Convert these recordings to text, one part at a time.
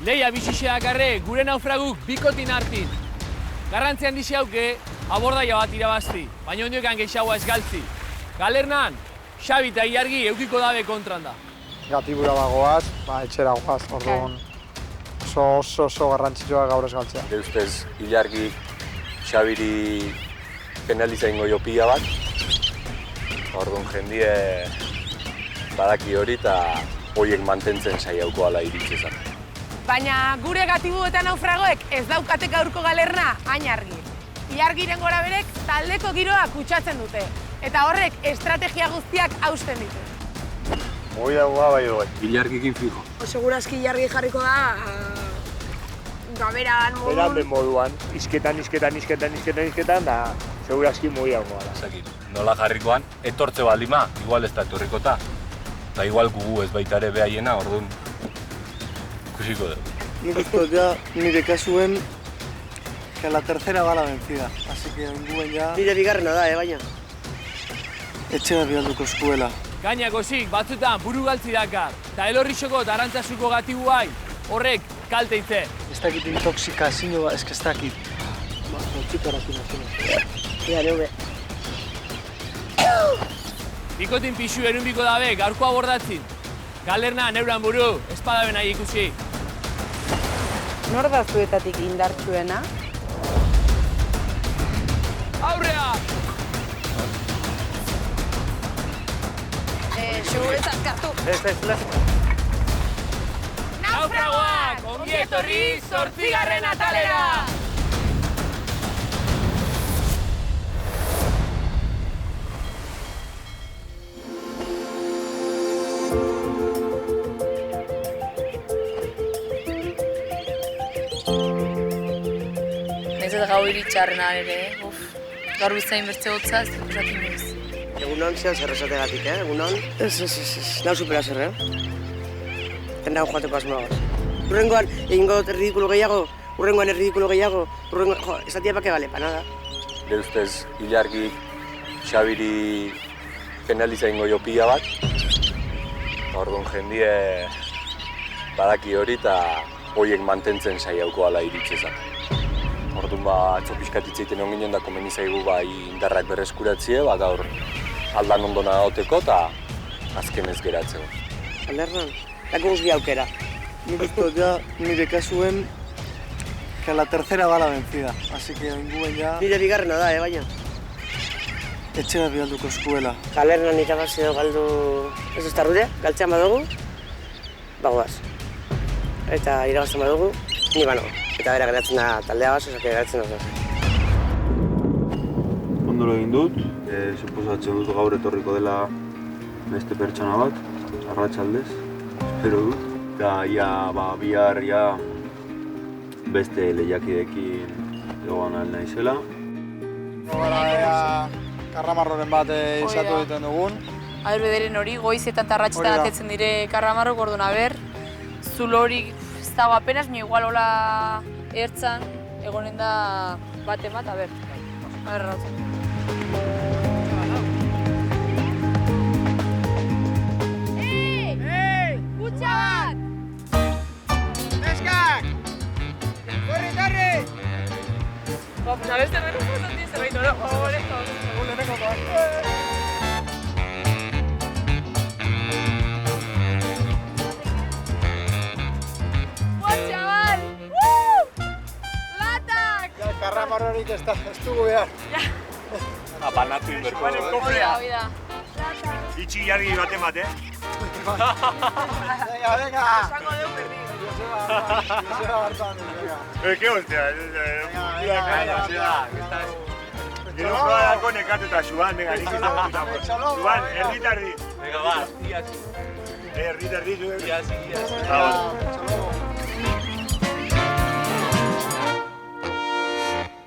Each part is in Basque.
Leia bizixeak arre gure naufraguk bikotin hartin. Garrantzi handixe hauke, abordaia bat irabazti, baina ondiokan gehiagoa ez galtzi. Galernan, Xabi eta Ilargi eukiko dabe kontran da. Gatibura bagoaz, etxera goaz, orduan oso garrantzitsua gaur ez galtzea. De ustez, Ilargi Xabiri penaliza ingo jo pila bat. Orduan jendie badaki hori eta horiek mantentzen saiauko ala iritzezan. Baina gure gatibu eta naufragoek ez daukate gaurko galerna hain argi. Ilargiren gora berek taldeko giroa kutsatzen dute. Eta horrek estrategia guztiak hausten ditu. Moi dagoa bai dugu. Ilargikin fijo. Segurazki Ilargi jarriko da gaberan moduan. Beran moduan, izketan, da segurazki moi dagoa da. Zakit, nola jarrikoan, etortze baldima, igual ez da etorrikota. Eta igual gugu ez baita ere behaiena, orduan ikusiko dugu. Nik uste ja nire kasuen que la tercera va la vencida, así que onduen ja... Nire bigarrena da, baina. Etxera bialduko eskuela. Gainako zik, batzutan buru galtzi dakar, eta elorrixoko eta arantzasuko gatibuai horrek kalte itze. Ez dakit intoxikazio, ez que ez dakit. Txikarakin azena. Ia, neube. Bikotin pixu erunbiko dabe, gaurkoa bordatzin. Galerna neuran buru, espada nahi ikusi. Nor da zuetatik indartsuena? Aurrea! Seguretzat kartu. Naufragoak, ongi etorri 8. atalera! Ez eta gau iritxarrena ere, gaur bizain bertze hotza ez dut esatik nioz. Egunon zian zer esategatik, egunon? Ez, nau supera zer, Tendau joateko asmoagaz. Urrengoan egingo dut ridikulo gehiago, urrengoan ridikulo gehiago, esatia pake bale, panada. De ustez, Ilargi Xabiri penaliza ingo jo pila bat. Orduan jendie badaki hori eta horiek mantentzen saiauko ala iritzezan. Orduan atzo pixkat itzeiten onginen da komeni zaigu indarrak berreskuratzie, gaur aldan ondona dauteko eta azken ez geratzeko. Alernan, dako guzbi aukera. Nik uste ja nire kasuen que la tercera va la vencida, así que onduen ja... Nire bigarrena da, baina. Etxera bialduko eskuela. Galernan irabazi edo galdu ez ez tarrude, galtzean badugu, bagoaz. Eta irabazten badugu, ni bano. Eta bera geratzen da taldea baz, ezak geratzen da. Ondolo egin dut, suposatzen dut gaur etorriko dela beste pertsona bat, arratsaldez, espero dut. Eta bihar beste lehiakideekin egon ahal naizela. Gara karramarroren bat izatu egiten dugun. Aber bederen hori, goizetan eta arratsetan atetzen dire karramarrok, orduan aber, zulo hori ez dago apenas, mi igual hola ertzan egonen da baten bat, aber erratzen. Kutsa bat! Neskak! Torri! Ba, beste berru fototik zerbait, no? Egun Chaval! Latak! Karramarrorik ez dugu behar. Apanatu inberko. Oida. Itxi Ilargi baten, Venga! Esango deu perdi. Joseba Bartani, venga. ¿Qué hostia? Gero froarako nekatu eta Xuan, venga, nik izan dut. Xuan, erdi. Venga, ba, iasi. Erdi, zuen. Iasi.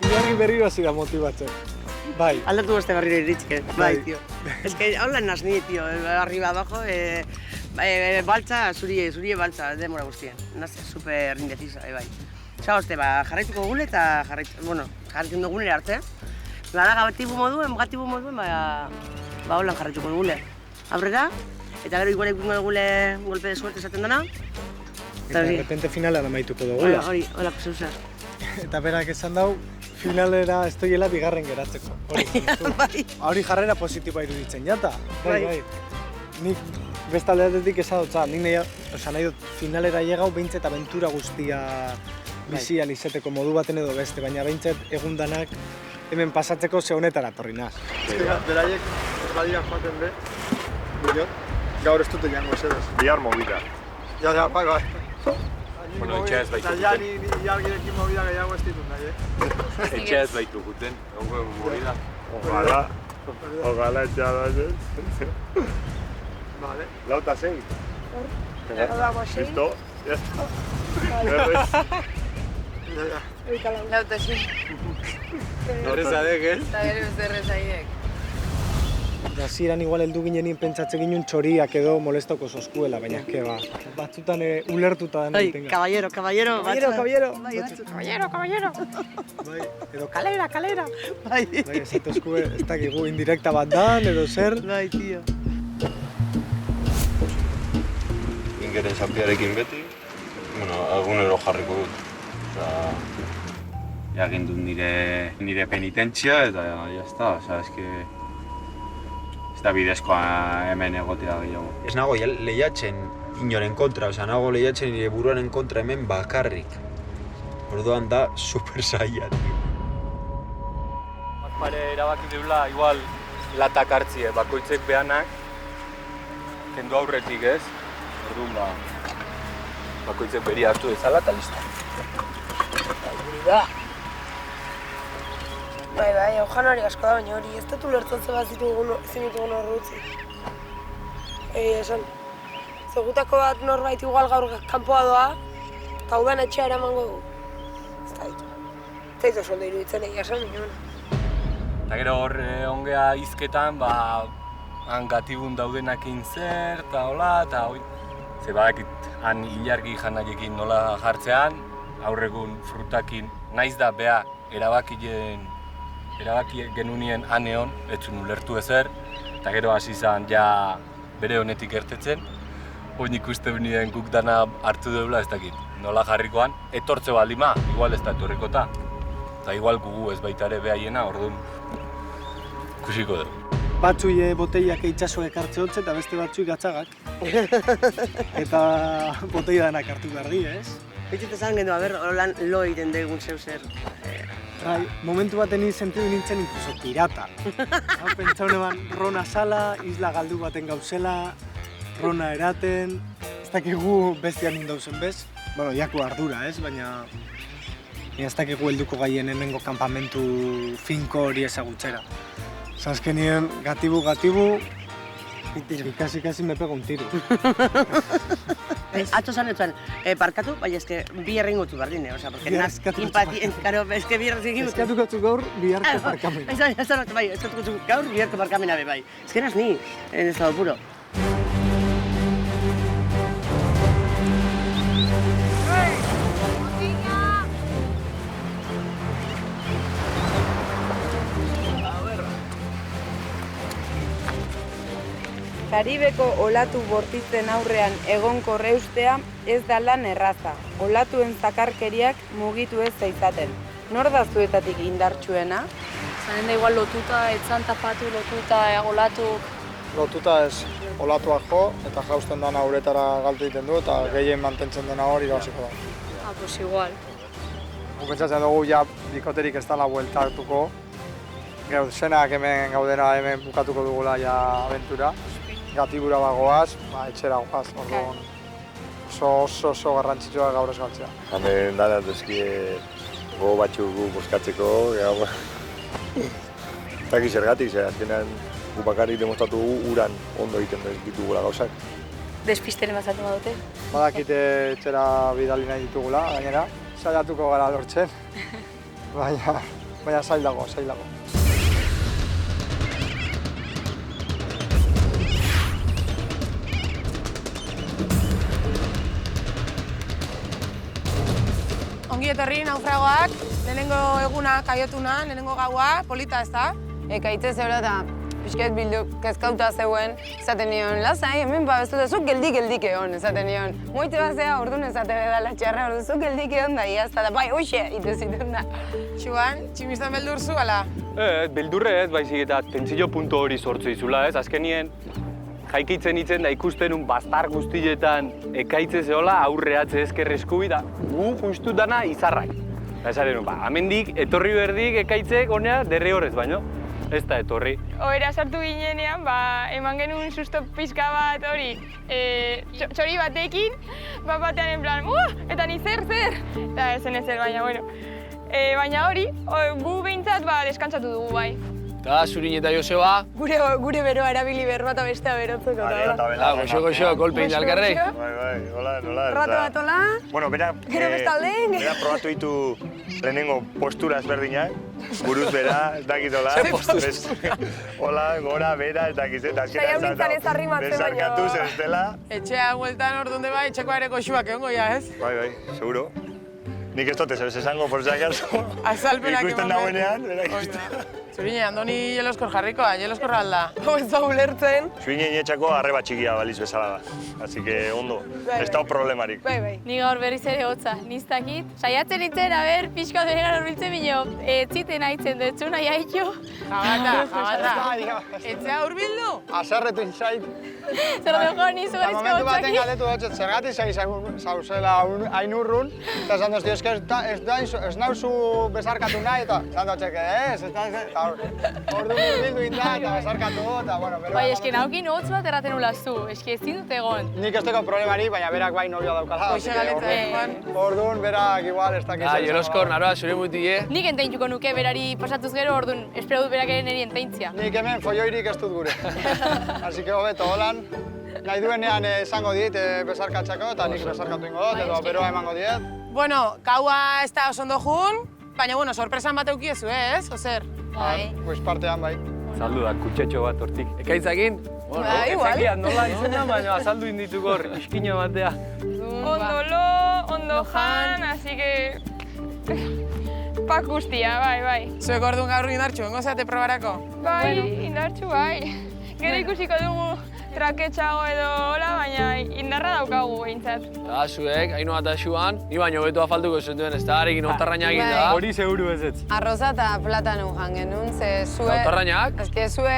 Ilargi berriro hasi da motibatzen. Bai. Aldatu beste berriro iritzik, bai, tio. Ez que hola nazni, tio, arriba, abajo, baltza, zurie baltza, demora guztien. Nazte, super indecisa, bai. Osa, hoste, jarraituko gune eta jarraitzen dugunera arte. Lara, gatibu moduen, holan jarraituko dugune. Aurrera, eta gero igual ikungo dugule golpe de suerte esaten dena. Eta de repente finalean amaituko dugula. Hori, holako zeuzer. Eta berak esan dau, finalera ez doiela bigarren geratzeko. Hori jarrera positiboa iruditzen jata. Bai. Nik beste aldeatetik esan dut, nik nahi dut finalera llegau behintzet abentura guztia bizian izeteko modu baten edo beste, baina behintzet egundanak hemen pasatzeko ze honetara torri naz. Beraiek badira joaten be, gaur ez dute jango esedez. Bihar movida. Ja, bai. Bueno, etxea ez baitu Ja, ni ilargirekin movida gehiago ez ditut nahi, Etxea ez baitu guten, egongo movida. Ojalá etxea da, Vale. Lauta zein? Listo, ya está. Lauta zi. Horrezadek, ez? Eta gero zerrezaiek. Hasieran igual heldu ginenien pentsatzen ginen txoriak edo molestauko zoskuela, baina ba. Batzutan ulertuta den Ai, caballero. Bai, edo Kalera. Bai. Bai, ez dakigu indirekta bat dan, edo zer. Bai, tio. Ingeren zapiarekin beti, egunero jarriko dut. Egin dut nire penitentzia eta jazta, ez da bidezkoa hemen egotea gehiago. Ez nago lehiatzen inoren kontra, nago lehiatzen nire buruaren kontra hemen bakarrik. Orduan da super zaila. Pare erabaki deula, igual latak hartzie, bakoitzek behanak, kendu aurretik ez, orduan bakoitzek beri hartu dezala eta listo. Bai, Johanari asko da, baina hori ez dut ulertzen bat ezin ditugun horre utzi. Esan, zegutako bat norbait igual gaur kanpoa doa, eta udan etxea eramango dugu. Ez da ditu. Ez da ditu soldo iruditzen egia esan, minuna. Eta gero hor ongea hizketan, han gatibun daudenakin zer, eta hola, eta hoi. Ze badakit, han ilargi janakekin nola jartzean, aurregun frutakin, naiz da beha erabaki genunien aneon, etzun ulertu ezer, eta gero hasi izan ja bere honetik ertetzen. Hoi nik uste benien guk dana hartu deula ez dakit, nola jarrikoan, etortze baldima, igual ez da etorrikota. Eta igual gugu ez baita ere behaiena, orduan ikusiko dugu. Batzui boteiak itxaso ekartze hotze eta beste batzui gatzagak. Eta botei danak hartu behar di, ez? Bitxut esan gendu, holan lo egiten degun zeu zer. Bai, momentu baten sentidu nintzen incluso pirata. Pentsa honeban, rona sala, isla galdu baten gauzela, rona eraten, ez dakigu bestian nindauzen bez. Bueno, jaku ardura, ez? Baina ez dakigu helduko gaien hemengo kanpamentu finko hori ezagutzera. Azkenien, gatibu, ikasi me pego un tiro. Atzo zan etuan, parkatu, baina eske bi erringotu berdine, porque naz impatien, karo, eske bi erringotu. Eskatuko gaur biharko parkamena. Bai, eskatuko gaur biharko parkamena be bai. Eske naz ni, en estado puro. Karibeko olatu bortitzen aurrean egonkor eustea ez da lan erraza. Olatuen zakarkeriak mugitu ez zaizaten. Nor da zuetatik indartsuena? Zanen da igual lotuta, etzan tapatu, lotuta, olatuk. Lotuta ez, olatuak jo eta jausten dana uretara galtu egiten du eta gehien mantentzen dena hori irabaziko da. Pues igual. Pentsatzen dugu ja bikoterik ez dela bueltatuko. Gero zenak hemen gaudena hemen bukatuko dugula ja abentura. Gatibura bagoaz, etxera goaz, orduan oso garrantzitsua gaur ez galtzea. Hemen dara dezkie gogo batxugu boskatzeko, Zaki zergatik, azkenean gu bakarrik demostratu uran ondo egiten ditugula gauzak. Despisteren bazatu badute? Badakite etxera bidali nahi ditugula, gainera. Saiatuko gara lortzen, baina zailago. Ongi etorri naufragoak, lehenengo eguna kaiotuna, lehenengo gaua, polita ez da? Ekaitze zeura eta pixket bildu kezkauta zeuen, esaten nion, lasai, hemen babestuta, zuk geldik egon, esaten nion. Moite bat zea, orduan esaten edala txarra, orduan zuk geldik egon da, iazta da, bai, hoxe, ite ziten da. Txuan, tximistan beldur zu, ala? Beldurre ez, baizik eta tentzio puntu hori sortzu izula, ez? Azkenien, jaikitzen itzen da ikusten un bastar guztietan ekaitze zehola aurreatze ezker eskubi da gu justu dana izarrak. Eta esaren, amendik etorri berdik ekaitzek honea derri horrez baino, ez da etorri. Ohera sartu ginenean, eman genuen susto pixka bat hori txori batekin, batean en plan, eta ni zer, eta ezen ezer, baina, bueno. Baina hori, gu behintzat deskantzatu dugu bai. Eta Zurin eta Joseba? Gure beroa erabili behar bat bestea berotzeko. Goxo, kolpe indalkarrei. Bai, hola. Rato bat, hola? Bueno, bera probatu ditu lehenengo postura ezberdinak. Buruz bera, ez dakit hola. Zer postura? Hola, gora, bera, ez dakit. Saia mintzan ez arrimatzen baino. Bezarkatuz ez dela. Etxea hueltan orduan ba, etxeko ere koxuak egongo ja, ez? Bai, seguro. Nik ez dut ez esango, por si acaso. Azalpenak ikusten dagoenean, bera ikusten. Zurine, andoni jeloskor jarrikoa, jeloskor alda. Ez da ulertzen. Zurine nietxako arreba txikia baliz bezala da. Así que ondo, ez da problemarik. Bai. Ni gaur berriz ere hotza, niztakit. Saiatzen nintzen, pixka beregan horbiltzen bino, etziten haitzen dutzu nahi haitu. Jabata. Etzea hurbildu? Azarretu inzait. Zer dugu nizu garizko momentu baten hotzaki. galdetu dut, zergatik zauzela hain urrun, eta esan dozti, ez nauzu bezarkatu nahi, eta esan dutxek, eta ordu bildu inda, eta bezarkatu, eta bueno, bero... Bai, eski naukin hotz bat erraten ulaztu, eski ez dut egon. Nik ez teko problemari, baina berak bai novioa daukala. Hoxe galetzen, Orduan, berak igual ez dakiz... Jeloskor, naroa, zure mutile. Nik enteintuko nuke berari pasatuz gero, orduan, espero dut berak ere niri enteintzia. Nik hemen folloirik ez dut gure. Así que hobeto, holan. Nahi duenean esango dit bezarkatzako, eta nik bezarkatu ingo dut, edo beroa emango diet. Bueno, gaua ez da oso ondo jun, baina, bueno, sorpresan bat eukiezu, ez? Ozer? Bai. Pues partean bai. Azaldu da, kutxetxo bat hortik. Ekaitzakin? Bai, igual. Ezekian nola izena, baina azaldu inditu gor, iskina batea. Ondo lo, ondo jan, así que... Pak guztia, bai. Zuek orduan gaur indartxu, ongo zeate probarako? Bai, indartxu bai. Gero ikusiko dugu traketxago edo hola, baina indarra daukagu behintzat. Eta zuek, Ainhoa eta Xuan, ni baino beto afalduko zentuen, ez da, arekin otarraina egin da. Hori seguru ez ez. Arroza eta platanu jan genuen, ze zue... Otarrainak? Ez que zue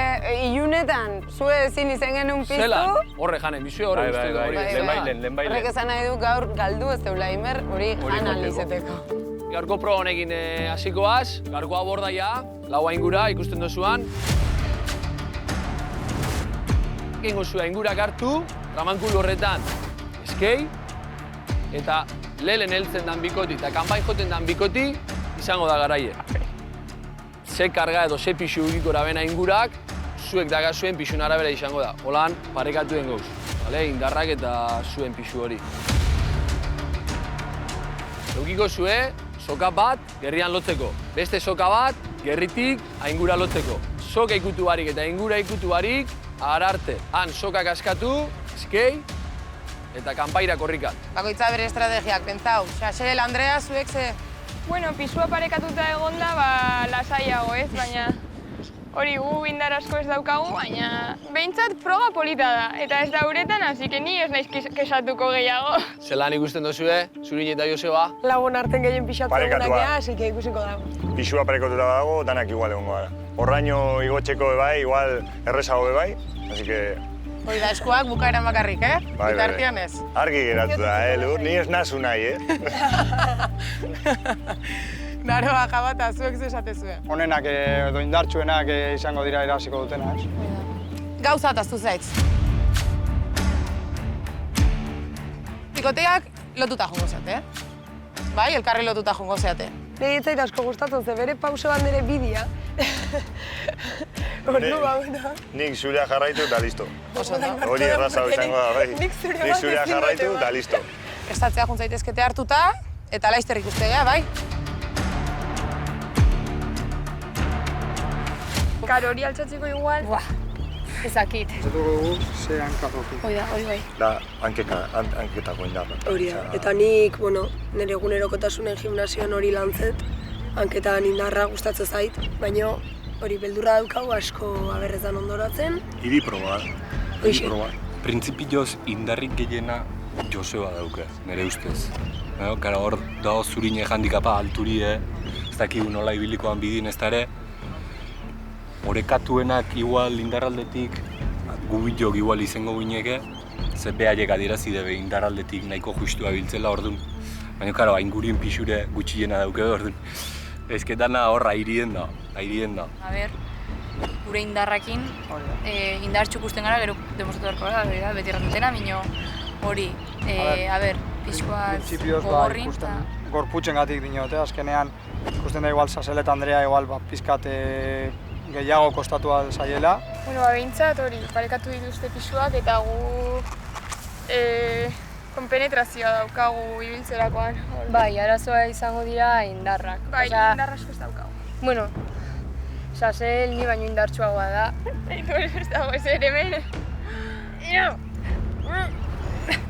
ilunetan, zue ezin izen genuen piztu. Zela, horre janen, bizue horre guztu du hori. Lehenbailen. Horrek esan nahi du gaur galdu ez deula imer, hori jan alizeteko. Gaurko proba honekin hasikoaz, gaurkoa bordaia, laua ingura ikusten dozuan. Egingo zua ingurak hartu, ramankulu horretan eskei, eta lehen heltzen dan bikoti eta kanpain joten dan bikoti izango da garaie. Ze karga edo ze pixu egikora bena ingurak, zuek dagazuen pixun arabera izango da. Holan, parekatu den gauz. Indarrak eta zuen pixu hori. Eukiko zue, soka bat gerrian lotzeko. Beste soka bat, gerritik aingura lotzeko. Soka ikutu barik eta ingura ikutu barik, ararte. Han sokak askatu, eskei, eta kanpaira korrikat. Bakoitza bere estrategiak, pentsau. Xaxel, Andrea, zuek ze... Bueno, pisua parekatuta egonda, lasaiago ez, baina hori gu indar asko ez daukagu, baina behintzat froga polita da. Eta ez da uretan, hasi que ni ez naiz kesatuko gehiago. Zelan ikusten dozue, Zurin eta Joseba? Lagun arten gehien pixatu egunakea, hasi que ikusiko dago. Pisua parekatuta dago, danak igual egongo gara. Horraino igotzeko bebai, igual errezago bebai, así que... Hori da, eskuak bukaeran bakarrik, Bai. Bitartian ez. Argi geratu da, Lur, ni ez nazu nahi, Naroa, jabata, zuek ze esatezue. Honenak edo indartsuenak izango dira erasiko dutena, ez? Gauza ataztu zaitz. Bikoteak lotuta jongo zeate, Bai, elkarri lotuta jongo zeate. Nire itzait asko gustatzen, ze bere pauso bat nire bidia. Ordu bauna. Nik zurea jarraitu eta listo. Hori erraza izango da, bai. Nik zurea jarraitu eta listo. Estatzea juntzaitezkete hartuta, eta laizter ikustea, bai? Karo, hori altzatzeko igual... Ezakit. Zatuko dugu, ze hankaroki. Hori bai. Da, hanketako indarra. Hori da. Eta nik, nire egunerokotasunen gimnasioan hori lantzet, hanketan indarra gustatzen zait, baina hori beldurra daukagu asko aberretan ondoratzen. Hiri proba. Hoxe. Printzipioz indarrik gehiena Joseba dauke, nire ustez. Gara hor dago zurine handikapa alturie, ez dakigu nola ibilikoan bidin ez da ere. Orekatuenak igual indarraldetik, gubilok igual izango gineke, ze behaiek adierazi debe indarraldetik nahiko justua biltzela orduan. Baina, karo, haingurien pixure gutxiena dauke orduan. Ez que dana hor airien da. A ber, gure indarrakin, indartxuk usten gara, gero demostratu beharko gara, beti erratutena, minio hori, a ber, pixkoaz gogorrin. Gorputzen gatik dinote, azkenean ikusten da igual Saselet Andrea igual pizkat gehiago kostatu zaiela. Bueno, behintzat hori, parekatu dituzte pixuak eta gu konpenetrazioa daukagu ibiltzerakoan. Bai, arazoa izango dira indarrak. Bai, indar asko ez daukagu. Bueno, Sasel ni baino indartsuagoa da. Eta ez dago ez ere hemen.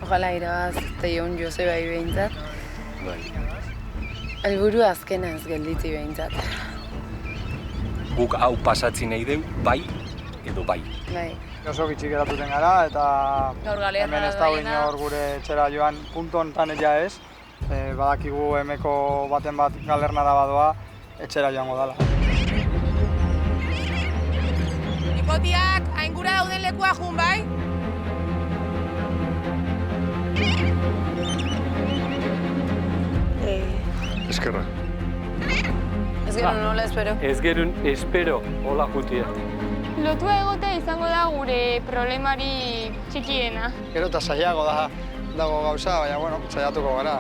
Ojalá irabaz teion Joseba behintzat. Bai. Helburu azkena ez gelditzi behintzat. Guk hau pasatzi nahi deu, bai edo bai. Bai. Oso gitxik eratuten gara eta hemen ez dago inor gure etxera joan puntu honetan ja ez. Badakigu hemeko baten bat galernara badoa etxera joango dela. Bikotiak, aingura dauden lekua jun bai? Eskerra. Ez gero nola espero. Ez gerun espero, hola jutia. Lotua egotea izango da gure problemari txikiena. Gero eta zailago dago gauza, baina bueno, saiatuko gara.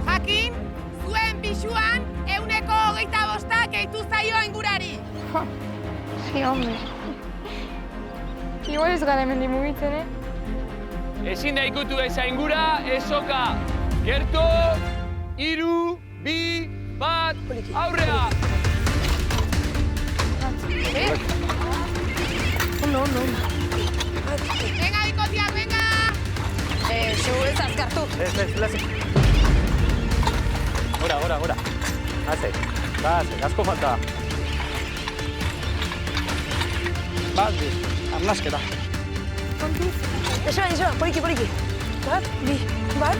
Jakin, zuen pixuan 125 gehitu zaio aingurari. Si, hombre. Igual ez gara hemendik mugitzen, Ezin da ikutu ez aingura, ez soka. Gerto, 3, 2, 1, aurrea! No. Venga, bikotiak, venga! Zu ez azkartu. Ez, lasik. Gora. Haze, asko falta. Bat, bi, arnasketa. Kontuz. Eso, poliki. Bat, bi. Ba.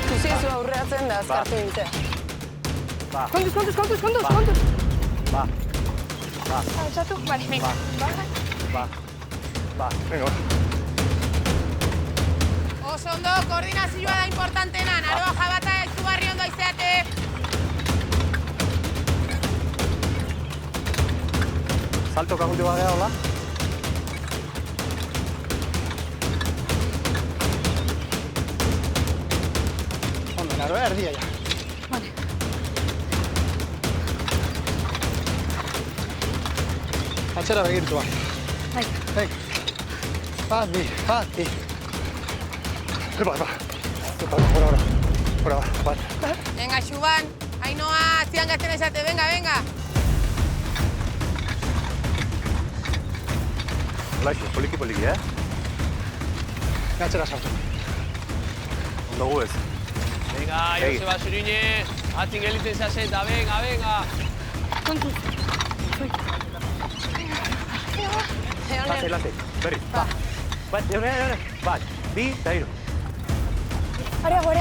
Zuzizu aurreatzen da azkartu nintzea. Ba. Kontuz. Ba. Altxatu? Bale, venga. Ba. Venga, Oso ondo, koordinazioa da importantena. Naroa jabata ez du barri ondo izeate. Salto kagutu bagea, hola? Ondo, naroa erdia ja. Vale. Atzera begirtu bai. Bai. Venga. Bat, bi. Gora, bat. Venga, Xuban, Ainoa, atzian gazten esate, venga. Laixo, poliki, Atzera sartu. Ondo gu ez. Venga, Joseba Zurine, atzin geliten zazeta, venga. Kontuz. Lasai, berri. Bat, eure. Bat, bi, eta hiru. Areago.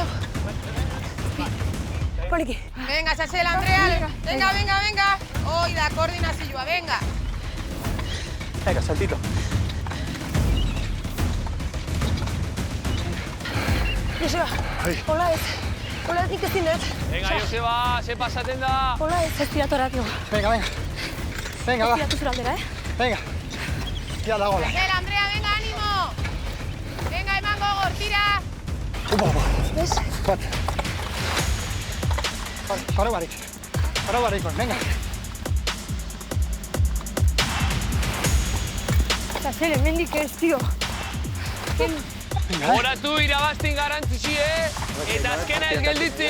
Poliki. Venga, Sasel, Andrea, venga. Hoi da, koordinazioa, venga. Venga, saltito. Joseba, hola ez. Hola ez nik ezin dut. Venga, Joseba, ze pasaten da. Hola ez tiratu ratio. Venga, va. Tiratu zura aldera, Venga. Ya dagoela. Sasel, Andrea, venga, ánimo. Venga, eman gogor, tira. ¿Ves? Bat. Paro barik, venga. Sasel, hemendik ez, tío. Horatu irabaztin garantzi, Eta azkena ez gelditzi.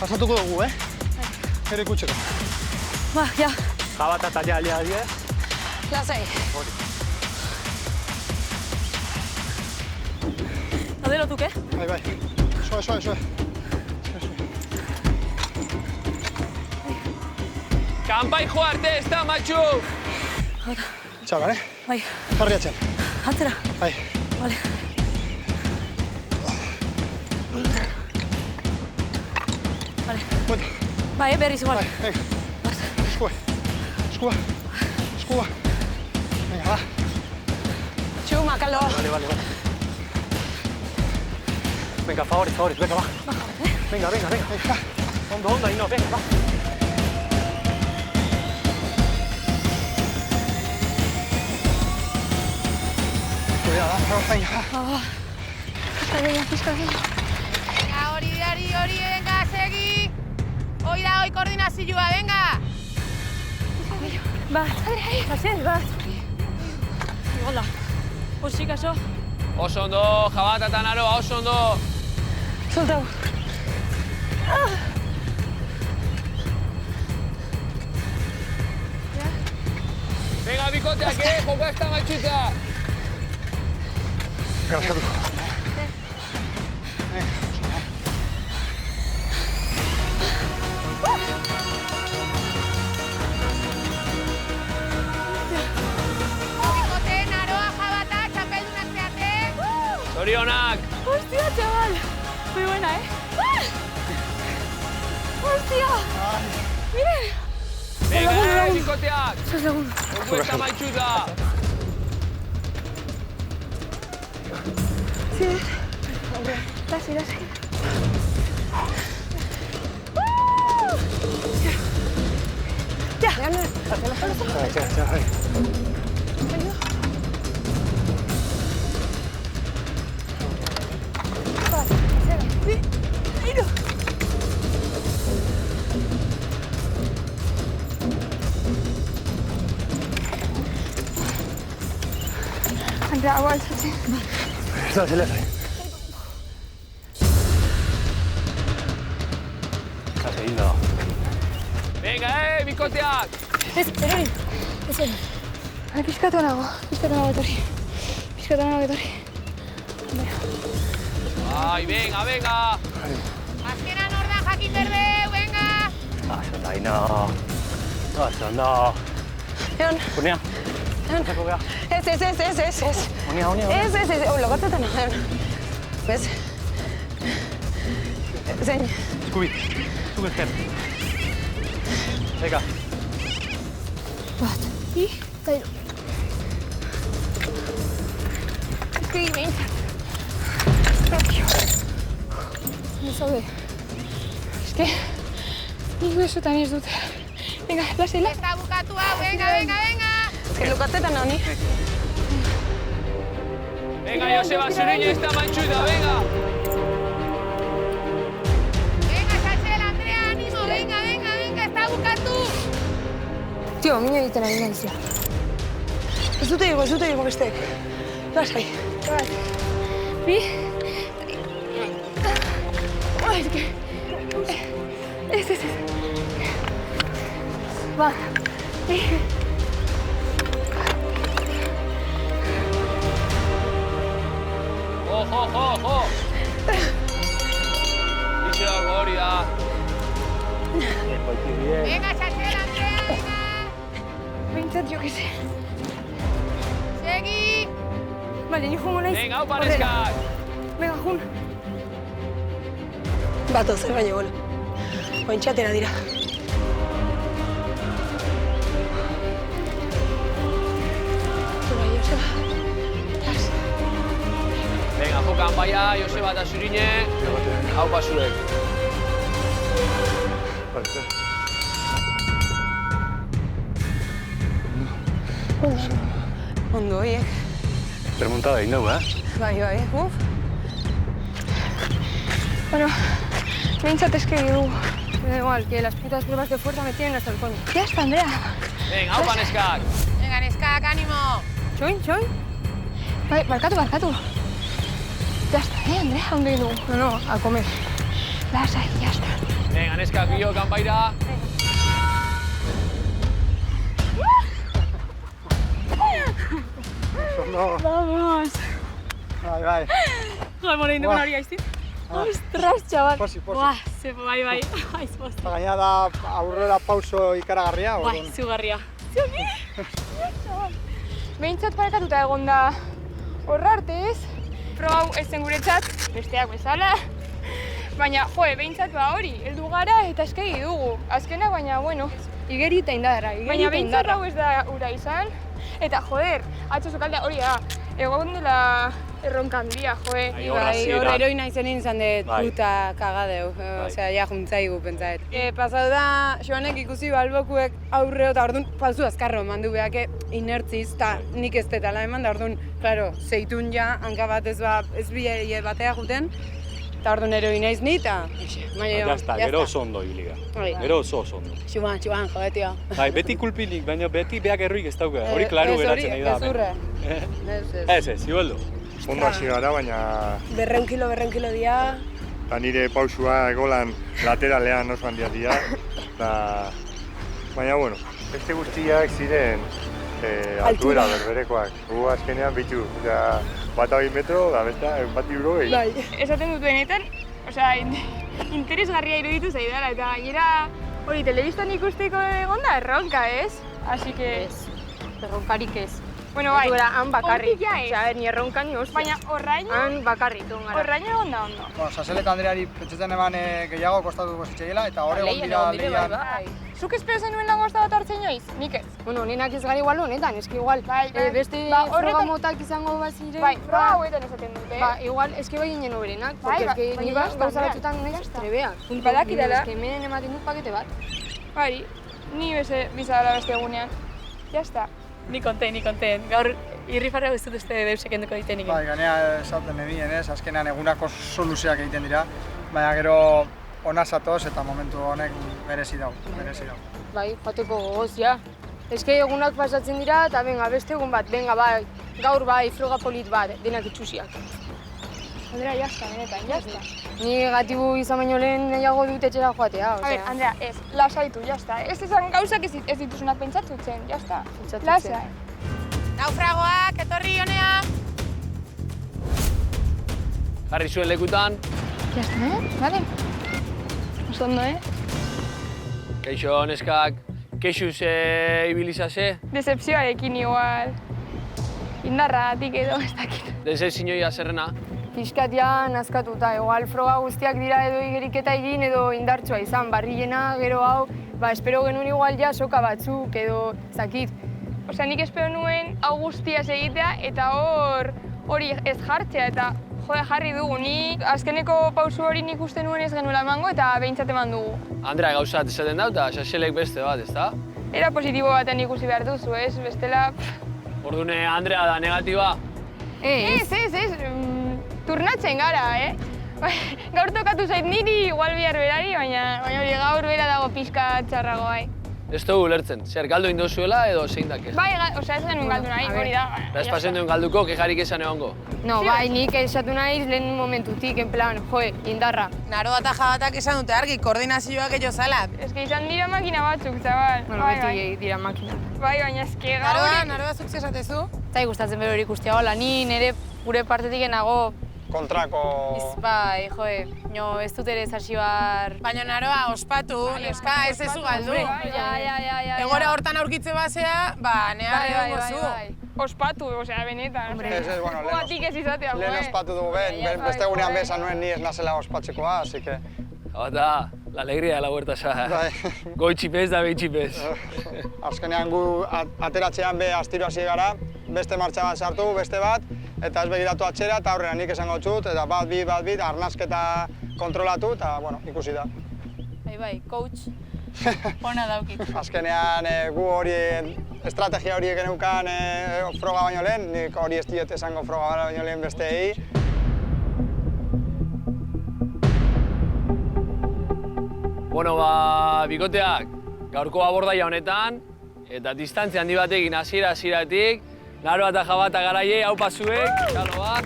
Pasatuko dugu, Gero ikutseko. Ba, ja. Jabata eta jalia, Lasai. Adelotuk, Bai. Soe. Kanpai jo arte, ez da, matxu! Txaban, Bai. Jarri atxen. Atzera. Bai. Vale. Vale. Bueno. Bai, berriz igual. Bai, Eskua. Eskua. Eskua. Venga, va. Txuma, kalo. Vale. Venga, favores, venga, va. Venga. Ondo, Ainhoa, venga, va. Venga, hori, venga, segi! Hoi da, hoi koordinazioa, venga! Bat. Hola. Hoxi, kaso. Oso ondo, Jabata eta Naroa, oso ondo! Soltau. Venga, bikoteak, joka ez da matxuta! Venga, eskatu. Bikote, Naroa, Jabata, txapeldunak zeate! Zorionak! Hostia, chaval. Muy buena, Hostia. Miren. Venga, bikoteak! Segundo. Joka ez da matxuta! Sí. Lasi. Ya. Txai. Andrea, agua, sí. Zela. Estás seguindo. Venga, bikoteak! Erori. Pizkatu nago etorri. Ai, venga! Azkenan ordan jakin berbeu, venga! Ainhoa. Ondo. Egon. Punea. Ez. Unia. Ez. Logartetan, bez? Zein. Eskubi. Zuk ezker. Venga. Bat. Bi. Eta hiru. Eskegi behintzat. Ez zaude. Eske, nik besotan ez dut. Venga, lasai. Ez da bukatu hau, venga! Eske lokartetan honi. Venga, Joseba, Zuriñe ez da matxuta, venga! Venga, Xaxel, Andrea, animo, venga, ez da bukatu! Tio, mina egiten ari naizia. Ez dute igo besteek. Lasai. Bat. Bi. Ai, eske. Ez. Bat. Bi. Jo! Ixo, hori da. Venga, Xaxel, Andrea, venga! Behintzat, jo, que se. Segi! Vale, ni jungo naiz. Venga, hau parezkak! Venga, jun. Bato, zer baino, bueno. Ointxatera dira. Venga, jokan baia, Joseba eta Zuriñe. Hau pasuek. Ondo, oiek. Remontada egin dugu, Bai, uf. Bueno, behintzat eskegi dugu. Me da igual, que las putas pruebas de fuerza me tienen hasta el coño. Ya está, Andrea. Venga, hau neskak! Venga, neskak, animo! Txoin. Bai, barkatu. Ya está, Andrea, ondo egin dugu. No, a comer. Lasai, ya está. Venga, neskak, bio, kanpaira. Vamos. Bai. Joder, egin dugu hori aizti. Ostras, chaval. Posi. Buah, bai, aiz poz. Eta gaina da aurrera pauso ikaragarria. Bai, zugarria. Behintzat parekatuta egon da horra arte ez. Proba hau ez zen guretzat, besteak bezala. Baina, behintzat hori, heldu gara eta eskegi dugu. Azkenak, baina, bueno. Igeri eta indarra, Baina behintzat hau ez da ura izan. Eta, atzo sokaldea hori da, egon dela erronka handia, Hor heroina izenin izan dut puta kagadeu, osea, ja juntzaigu pentsaet. Pasau da, Joanek ikusi balbokuek aurreo eta orduan pauzu azkarro eman du behake inertziz, eta nik ez detala eman da orduan, klaro, zeitun ja, hanka bat ez bile batea juten, eta orduan heroina izni, eta... Jazta, gero oso ondo ibiliga. Gero oso ondo. Xuan, jode, tio. Beti kulpinik, baina beti beak erruik ez dauka. Hori klaru geratzen nahi da. Ez, zibaldu. Ondo hasi gara, baina... 200 kilo dia. Eta nire pausua egolan lateralean oso handia dira. Baina, bueno, beste guztiak ziren altuera berberekoak. Gu azkenean bitu, bat 2 metro, da besta, bat 100. Bai. Esaten dut benetan, interesgarria iruditu zaidala, eta gainera hori telebistan ikusteko egon da erronka, ez? Así que... Erronkarik ez. Bueno, bai. Han bakarrik. Hortik ja ez. Osea, ni erronka ni hostia. Baina horraino... Han bakarrik egon gara. Horraino egon da ondo. Saselek Andreari pentsatzen eman gehiago kostatuko zitzaila, eta hor egon dira lehian. Zuk espero zenuen langosta bat hartzen joiz? Nik ez. Bueno, nenak ez gara igual honetan, eski igual. Beste froga motak izango bazire. Bai, froga hauetan esaten dute. Igual, eski bai ginen oberenak, porque eski ni gauza batzutan naiz trebea. Badakidala. Eski hemen ematen dut pakete bat. Bai, ni bizala beste egunean. Ya está. Ni konten. Gaur irrifarra ez dut uste deusek enduko ditenik. Bai, ganea esaten nebien ez, azkenean egunako soluzioak egiten dira, baina gero ona zatoz eta momentu honek merezi dau. Bai, joateko gogoz, ja. Eske egunak pasatzen dira eta beste egun bat, bai, gaur bai, froga polit bat, denak itxusiak. Andrea, jazta, benetan, jazta. Ni negatibu izan baino lehen nahiago dut etxera joatea, osea. A ver, Andrea, ez, lasaitu, jazta. Ez esan gauzak ez dituzunak pentsatutzen, jazta. Lasai. Naufragoak, etorri honea! Jarri zuen lekutan. Jazta, Vale. Oso ondo, Kaixo, neskak, kexuz ibilizase? Decepzioarekin igual. Indarratik edo, ez dakit. Decepzioia zerrena? Piskat ja nazkatuta, igual froga guztiak dira edo igeriketa egin edo indartsua izan. Barrilena, gero hau, espero genuen igual ja soka batzuk edo zakit. Osea, nik espero nuen hau guztia egitea eta hori ez jartzea eta jarri dugu. Ni azkeneko pausu hori nik uste nuen ez genuela emango eta behintzat eman dugu. Andrea gauzat esaten dau eta Saselek beste bat, ezta? Era positibo baten ikusi behar duzu, ez? Bestela... Ordune Andrea da negatiba? Ez. Turnatzen gara, Gaur tokatu zait niri, igual bihar berari, baina hori gaur bera dago pixka txarrago, bai. Ez dugu ulertzen, zer galdu indozuela edo zein da keja? Bai, ez genuen galdu nahi, hori da. Ez pasen duen galduko, kejarik esan egongo? No, bai, nik esatu nahiz lehen momentutik, en plan, indarra. Naroa eta jabatak esan dute argi, koordinazioak ello zalat. Ez que izan dira makina batzuk, zabal. Bueno, beti dira makina. Bai, baina ez que gaur... Naroa zuk zesatezu? Zai gustatzen bero hori ikustea, hola, ni nire gure partetik enago... Kontrako... Bai, ez dut ere zarxibar... Baina Naroa, ospatu, neska, ez ezu galdu. Ja. Egora hortan aurkitze basea, neharri egongo zu. Ospatu, osea, benetan. Gugatik ez izatea, lehen ospatu dugu beste egunean bezan nuen ni ez nazela ospatzekoa, así que... Eta, la alegría de la huerta sa. Goitxipez da behitxipez. Azkenean gu ateratzean astiro hasi gara, beste martxa bat sartu, beste bat, eta ez begiratu atxera eta aurrera nik esango txut, eta bat bit, arnasketa kontrolatu, eta, ikusi da. Bai, coach. Ona daukit. Azkenean gu hori, estrategia horiek geneukan froga baino lehen, nik hori ez diet esango froga baino lehen besteei. Bueno, bikoteak, gaurko abordaia honetan, eta distantzia handi batekin hasieratik, Naroa eta Jabata garaie, haupa zuek, txalo bat.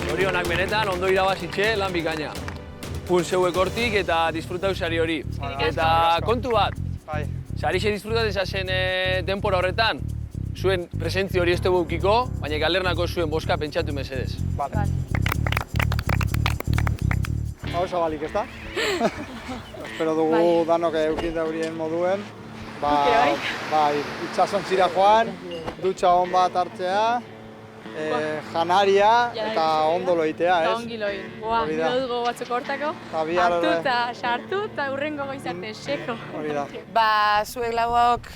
Zorionak benetan, ondo irabazitxe, lan bikaina. Pun zeuek hortik eta disfrutau sari hori. Eta kontu bat, sarixe disfrutatzen zen denpora horretan, zuen presentzio hori ez dugu eukiko, baina galernako zuen boska pentsatu mesedez. Hau oso balik, ezta? Espero dugu danok eukin daurien moduen. Bai, itxasontzira joan, dutxa hon bat hartzea, janaria eta ondo loitea, ez? Ongi loin. Boa, dugu batzuk hortako. Hartu eta sartu eta urrengo goizarte, seko. Hori da. Ba, zuek lauak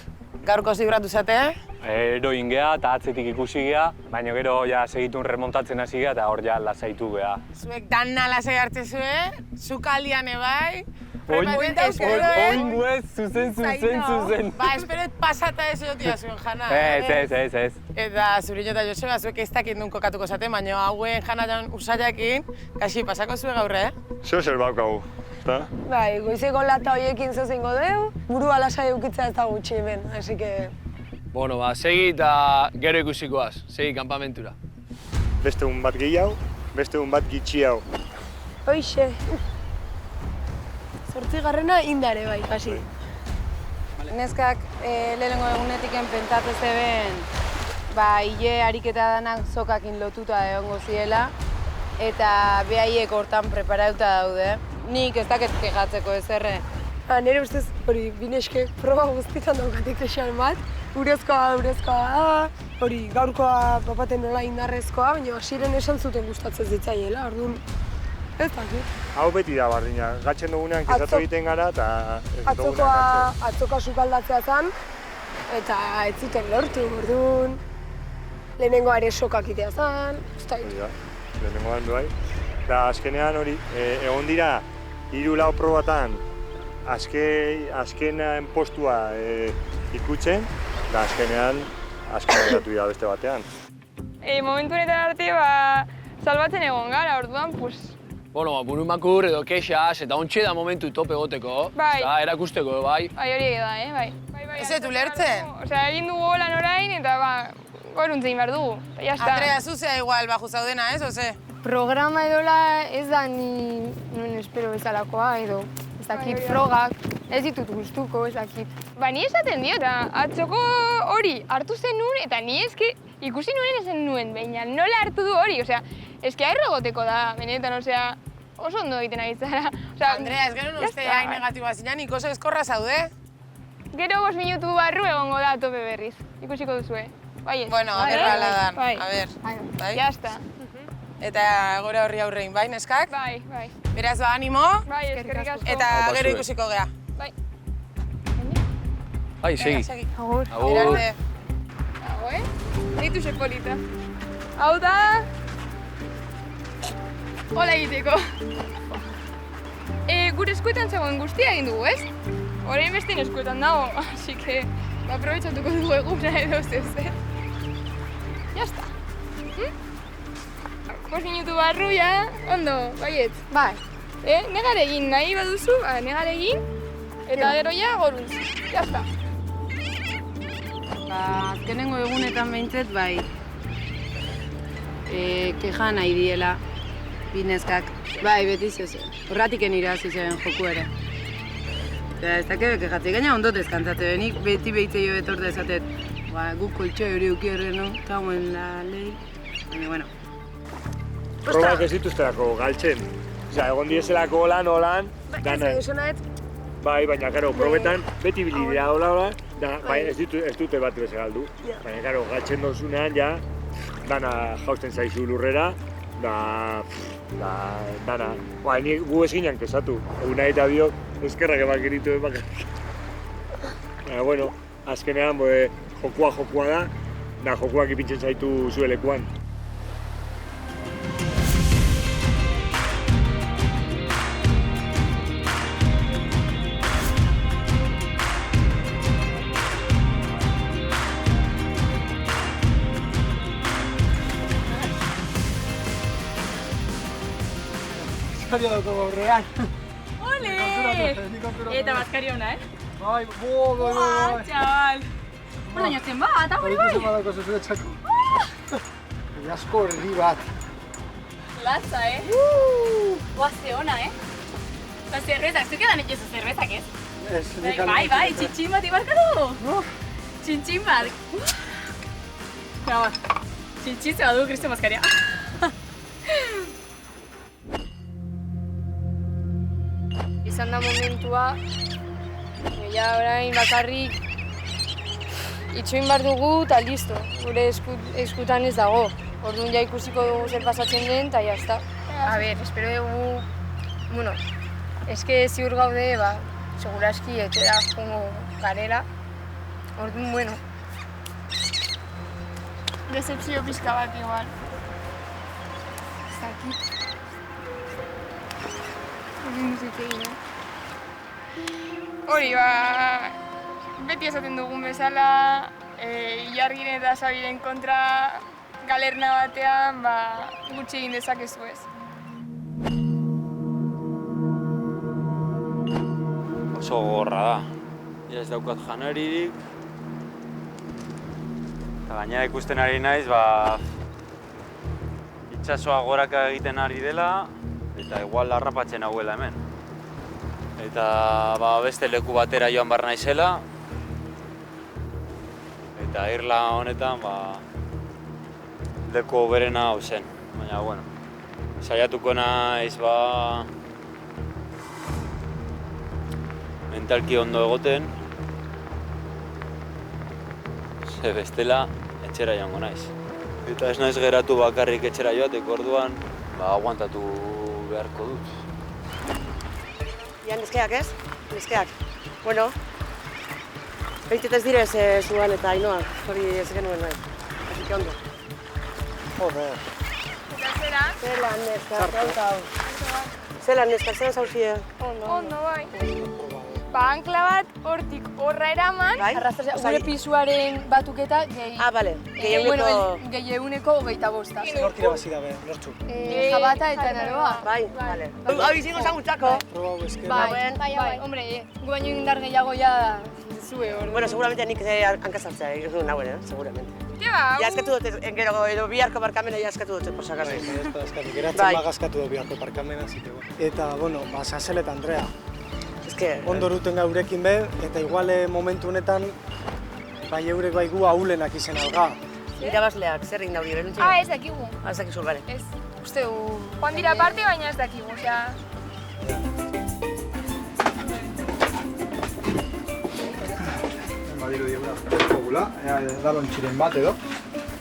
gaurko zibratu zate? Ero ingea eta atzetik ikusi gea, baina gero ja segitun remontatzen hasi gea eta hor ja lasaitu gea. Zuek dana lasai hartze zue, zukaldian ebai. Oingo ez, zuzen. Ba, espero pasata ez egotia zuen jana. Ez. Eta Zuriño eta Joseba, zuek ez dakit nun kokatuko zaten, baina hauen janajan usaiakin, kasi pasako zue gaur, Zeo zer baukagu, ezta? Bai, goizeko lata horiekin zezingo deu, burua lasai eukitzea ez da gutxi hemen, así que... Bueno, ba, segi eta gero ikusikoaz, segi kanpamentura. Beste un bat gehiago, beste un bat gitxi hau. Hoixe. 8. indare bai, kasi. Neskak lehenengo egunetiken pentsatu zeben, hile ariketa danak zokakin lotuta egongo ziela, eta behaiek hortan preparatuta daude. Nik ez dakit kejatzeko ez erre. Nire ustez, hori, bineske proba guztietan daukatik esan bat. Urezkoa, hori, gaurkoa papaten nola indarrezkoa, baina hasieren esan zuten gustatzen zitzaiela, orduan. Ez dakit. Hau beti da bardina, gatzen dugunean kezatu egiten gara eta ez dugunean gatzen. Atzoka sukaldatzea zen, eta ez zuten lortu, orduan. Lehenengoa ere sokak itea zen, ez da lehenengoan bai. Eta azkenean hori, egon dira 3-4 probatan azken postua ikutzen, eta azkenean geratu dira beste batean. Momentu honetan arte, salbatzen egon gara, orduan, Bueno, burumakur edo kexas eta ontxe da momentu top egoteko, erakusteko, bai. Bai, hori da, bai. Ez dut ulertzen? Osea, egin dugu lan orain eta goruntzein behar dugu, eta jazta. Andrea, zuzea igual baju zaudena, ez, oze? Programa edola ez da ni nuen espero bezalakoa edo ez dakit frogak, ez ditut gustuko, ez dakit. Ba, ni esaten dio, eta atzoko hori hartu zen nuen, eta ni eski ikusi nuen ezen nuen, baina nola hartu du hori, osea, eski airrogoteko da, benetan, osea, oso ondo egiten ari zara. Andrea, ez gero uste hain negatiboa zinan, nik oso eskorra zaude. Gero 5 minutu barru egongo da tope berriz, ikusiko duzue. Bai ez. Bueno, a ber bala dan, a ber. Bai? Jazta. Eta gora horri aurrein, bai, neskak? Bai. Beraz, animo. Bai, eskerrik asko. Eta gero ikusiko gea. Bai. Bai, segi. Agur. Mirarte. Hau, Ditu sepolita. Hau da... Hola egiteko. Gure eskuetan zegoen guztia egin dugu, ez? Orain besteen eskuetan dago, así que aprobetxatuko dugu eguna edo zez, Jazta. 5 minutu barru, ondo, baiet. Bai. Negar egin nahi baduzu, negar egin, eta gero goruntz. Jazta. Azkenengo egunetan behintzet, bai, keja nahi diela. Bineskak, bai, beti zozen. Horratiken irazi zen joku ere. Eta ez dakebe kejatzea, gaina ondo deskantzate benik, beti behitze jo betorda esatet. Guk koltxoi hori ukierreno, eta hoen la lei, baina, bueno. Probak ez dituzterako galtzen. Osea, egon diezelako olan, dana. Bai, baina, karo, probetan beti bilidea hola, ez dute bat beze galdu. Baina, karo, galtzen dozunean, dana jausten zaizu lurrera, dana. Ni gu ez ginen kezatu. Eguna eta biok, eskerrak eman geritu bakarrik. Baina, bueno, azkenean jokua da, jokuak ipintzen zaitu zuelekuan. Baskaria dauko gaurrean. Ole! Eta baskaria ona, Bai, txabal! Hola, niotzen bat, hori bai? Ikusen badako zuzure txako. Asko erdi bat. Latza, Oazte ona, La cervezak, zuke da netxezu cervezak, ez? Ez, Bai, txintxin bat ibarkatu! Txintxin bat! Txintxin zeba du, Kristo baskaria. izan da momentua, ja orain bakarrik itxoin behar dugu eta listo, gure eskutan ez dago. Orduan ja ikusiko dugu zer pasatzen den eta jazta. A ber, espero dugu, bueno, eske ziur gaude, seguraski etxera jongo garela. Orduan, bueno. Decepzio pixka bat igual. Ez dakit. Hori, beti esaten dugun bezala, Ilargiren eta Xabiren kontra galerna batean, gutxi egin dezakezu ez. Oso gogorra da. Ja ez daukat janaririk. Eta gainera ikusten ari naiz, itsasoa goraka egiten ari dela, eta igual harrapatzen hauela hemen. Eta beste leku batera joan behar naizela. Eta irla honetan, leku hoberena hau zen. Baina, bueno, saiatuko naiz, mentalki ondo egoten. Ze bestela, etxera joango naiz. Eta ez naiz geratu bakarrik etxera joateko orduan, aguantatu beharko dut. Ja, neskeak ez? Neskeak. Bueno, behintzat ez direz zuan eta Ainoa, hori ez genuen nahi. Así que ondo. Joder. Eta zera? Zelan neskak, zelan neskak, zelan zauzie? Ondo, bai. Ankla bat hortik horra eraman, gure pisuaren batuketa gehi... Bale. Gehiuneko 25. Nork irabazi dabe, nortzuk? Jabata eta Naroa. Bai, bale. Hau izango zagutxako. Proba hau esker. Bai, hombre, gu baino indar gehiago ja zue hor. Bueno, seguramente nik hankazartzea egin nagoen, seguramente. Ja, eskatu dut, gero edo biharko barkamena eskatu dut, por si acaso. Ez da eskatu, geratzen magazkatu dut biharko barkamena, eta, bueno, Sasel eta Andrea. Ondo ruten gaurekin be, eta igual momentu honetan eurek gu ahulenak izen alga. Irabazleak, zer egin dauri, beruntzi? Ez dakigu. Ez dakizu, bale. Ez. Uste du... Joan dira parte, baina ez dakigu, osea... Badiru diegula, ezko gula, edalon txiren bat edo.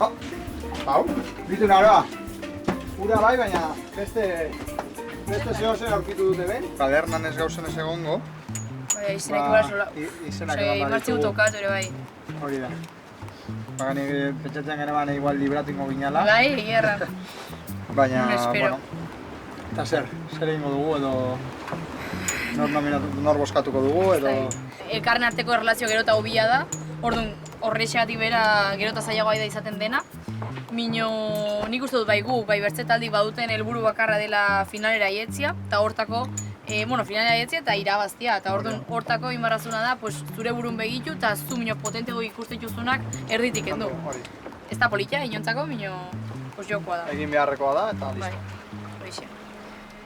Hau, bitu Naroa. Ura bai, baina beste zehor zer aurkitu dute ben. Kadernan ez gauzen ez egongo. Izenak ibara zola. Izenak egon imartzi tokatu ere bai. Hori da. Gani pentsatzen genean igual libratu ingo ginala. Bai, egerra. Baina, bueno. Eta zer egingo dugu edo... Nor boskatuko dugu edo... Elkarren arteko erlazio gero eta hobia da. Orduan, horrexegatik bera gero eta zailagoa da izaten dena. Mino, nik uste dut bai bertzetaldik baduten helburu bakarra dela finalera ietzia, eta hortako, finalera ietzia eta irabaztia, eta hortako inbarrazuna da, zure burun begitu eta zu mino potentego ikusten juzunak erditik endu. Ez da politia, inontzako, mino, jokoa da. Egin beharrekoa da, eta listo. Bai, horixe.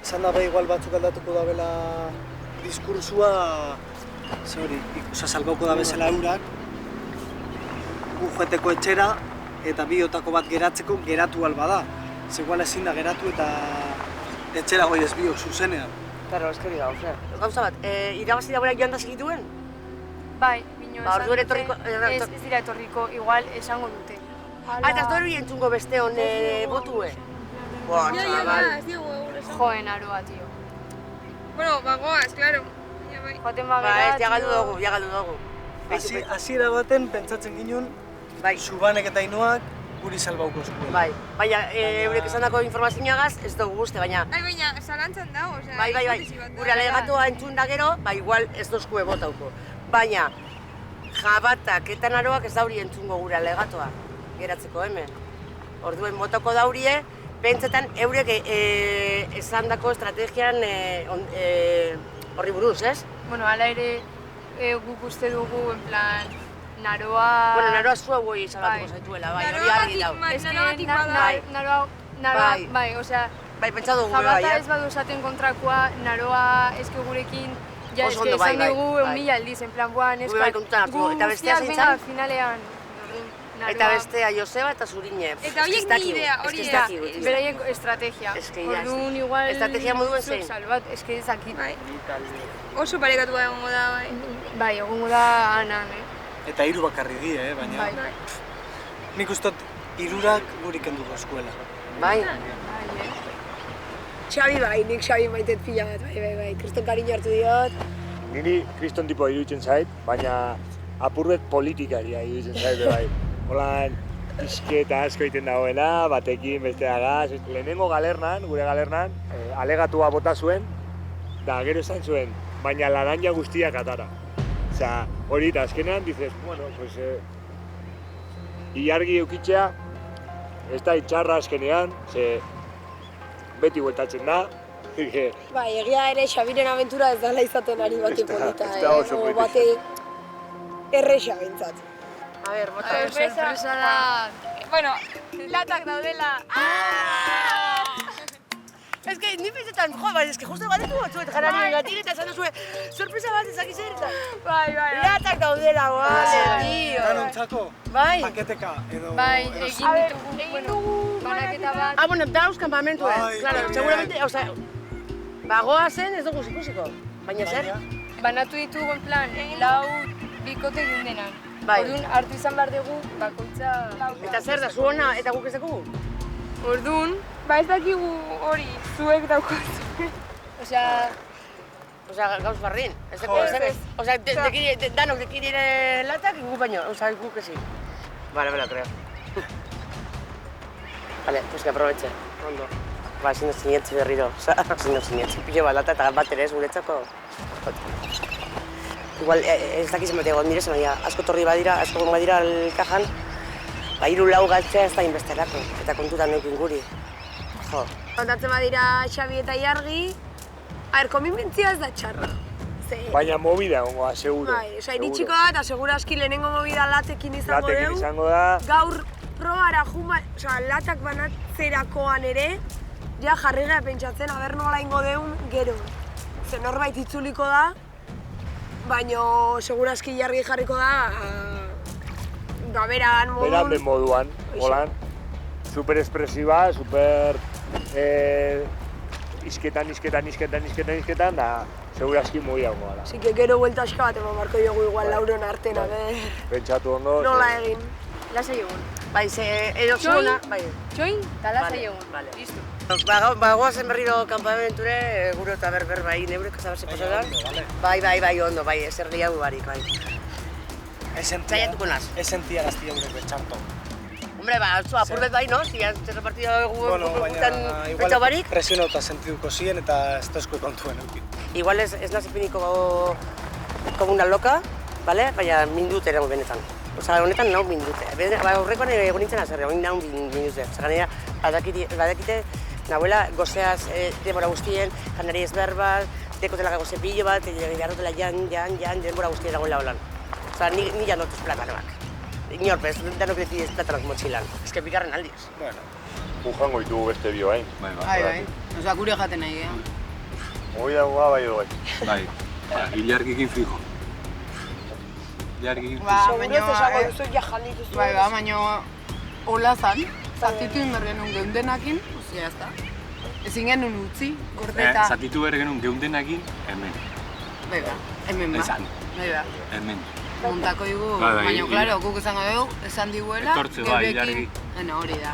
Esan da igual batzuk aldatuko dabela diskursua, salbauko da bezala eurak, gu joeteko etxera, eta biotako bat geratzeko geratu alba da. Zegoela ezin da geratu eta etxera goiez biok zuzenean. Claro, eskeri da, gauza bat, irabazi da joan da segituen? Bai, bino ez dira etorriko, igual esango dute. Eta ez dori entzungo beste hon botue? Boa, txabal. Joen Aroa, tio. Bueno, bagoaz, klaro. Joaten bagera, tio. Ja galdu dugu. Hasiera baten pentsatzen ginen, Subanek eta Ainoak guri salbauko zuen. Bai, baina eurek esandako informazioagaz ez dugu guzti, baina... Baina, zalantzan dago, osea... Bai, gure alegatoa entzun da gero, igual ez dozkue botauko. Baina, Jabatak eta Naroak ez dauri entzungo gure alegatoa geratzeko hemen. Orduen botako daurie, pentsetan eurek esandako estrategian horri buruz, ez? Bueno, hala ere guk uste dugu, en plan, Naroa... Bueno, Naroa zua guai salbatuko zaituela, bai, hori argi dau. Naroa, bai, osea... Bai, pentsa dugu, bai, Jabata ez badu esaten kontrakoa, Naroa eske gurekin... Ja, eske esan dugu 1000 aldiz, en plan, neska... Bai, kontutan hartu, eta bestea zeintza? Finalean, Eta bestea Joseba eta Zurine. Eta horiek ni idea, hori da, beraiek estrategia. Orduan igual... Estrategia moduen zein? Salbat, eske ezakit. Oso parekatu egongo da, bai, egongo da anan, Eta hiru bakarri di, baina... Bai. Nik ustot hirurak gurik enduko eskuela. Bai? Xabi bai, nik Xabi maitet pila bat, bai, kriston kariño hartu diot. Niri kriston tipo iruditzen zait, baina apurbet politikaria iruditzen zait, bai. Holan, isketa asko egiten dagoena, batekin, besteagaz. Lehenengo galernan, gure galernan, alegatua bota zuen, da gero esan zuen, baina laranja guztiak atara. Osea, hori eta azkenean, dices, bueno, pues... Ilargi eukitzea, ez da itxarra azkenean, ze beti bueltatzen da. Bai, egia ere Xabiren abentura ez dela izaten ari bate polita, Ez da oso polita. bate erresa bentsat. A ber, bota sorpresa da... Bueno, latak daudela. Ez que, ni pensetan, ez que justo batetu batzuet janari gatik eta esan duzue, sorpresa bat ezak izan eta... Bai. Latak daudela, guale, tio. Danontzako, Bai. paketeka edo... Bai, egin dugu, banaketa bat. Bueno, dauz kampamentu, claro, seguramente, osea, bagoa zen ez dugu ikusiko, baina zer? Banatu ditugu en plan, 4 bikote gundenan. Bai. Orduan, hartu izan behar dugu, bakoitza... Eta zer da, zu ona eta guk ez dugu? Orduan, ez dakigu hori, zuek daukazu. Osea, gauz bardin. Ez dugu, zer? Osea, danok dekirire latak, guk baino, osea, guk ezi. Vale, creo. Vale, pues que aproveche. Ondo. Ba, ezin dut sinetzi berriro. Osea, ezin dut sinetzi pilo bat lata eta bat ere ez guretzako. Igual, ez dakiz emate egon direz, baina asko torri badira, asko gongo badira alkajan, ba, 3-4 galtzea ez da inbesterako, eta kontutan neukin guri. Jo. Kontatzen badira Xabi eta Ilargi, konbimentzia ez da txarra. Baina movida egongo da, seguro. Bai, osea, iritsiko da, eta seguraski lehenengo movida latekin izango dugu. Latekin izango da. Gaur probara osea, latak banatzerakoan ere, ja jarri gara pentsatzen, aber nola ingo deun gero. Ze norbait itzuliko da, baina seguraski Ilargi jarriko da, beran modun. Beran den moduan, holan. Super espresiba, super... Isketan, da seguraski movida hongo gara. Así que gero buelta aska bat eman barko diogu igual lauron arten, a ver... Pentsatu ondo... Nola egin. Lasai egun. Bai, ze edo zuena... Txoin, eta lasai egun. Listo. Ba, goazen berriro kanpamenture, gure eta berber bai, neurek ez aberse pasadan. Bai, ondo, bai, eser gehiago barik, bai. Zaiatuko naz. Ez sentia gaztia gure betxarto. Hombre, ba, apurbet bai, no? Si has repartido gutan betxau barik. Presionauta sentiduko ziren eta ez da esku kontuen eukin. Igual ez nazipiniko como una loca, vale? Baina mindute erago benetan. Osa, honetan nau mindute. Horrekoan egon nintzen azerre, hori nau mindute. Osa, ganera, badakite, nahuela gozeaz denbora guztien, janari ezberbat, dekotela goze pillo bat, jarrotela jan, denbora guztien dagoela holan. Osa, ni jandotuz platanak. Inorpez, danok decidiz platanak motxilan. Ez que bigarren aldiz. Bueno. Jango ditugu beste bio, hain. Bai. Osa, gure jaten nahi, Hoi dagoa bai edo bai. Bai, Ilargikin fijo. Ilargikin fijo. Baina hola zan, zatitu inber genuen geundenakin, osea, ez da. Ezin genuen utzi, gordeta... Zatitu behar genuen geundenakin, hemen. Hemen ba. Esan. Hemen. Montako dugu, baina, klaro, guk esango dugu, esan diguela, Ilargi. Hori da.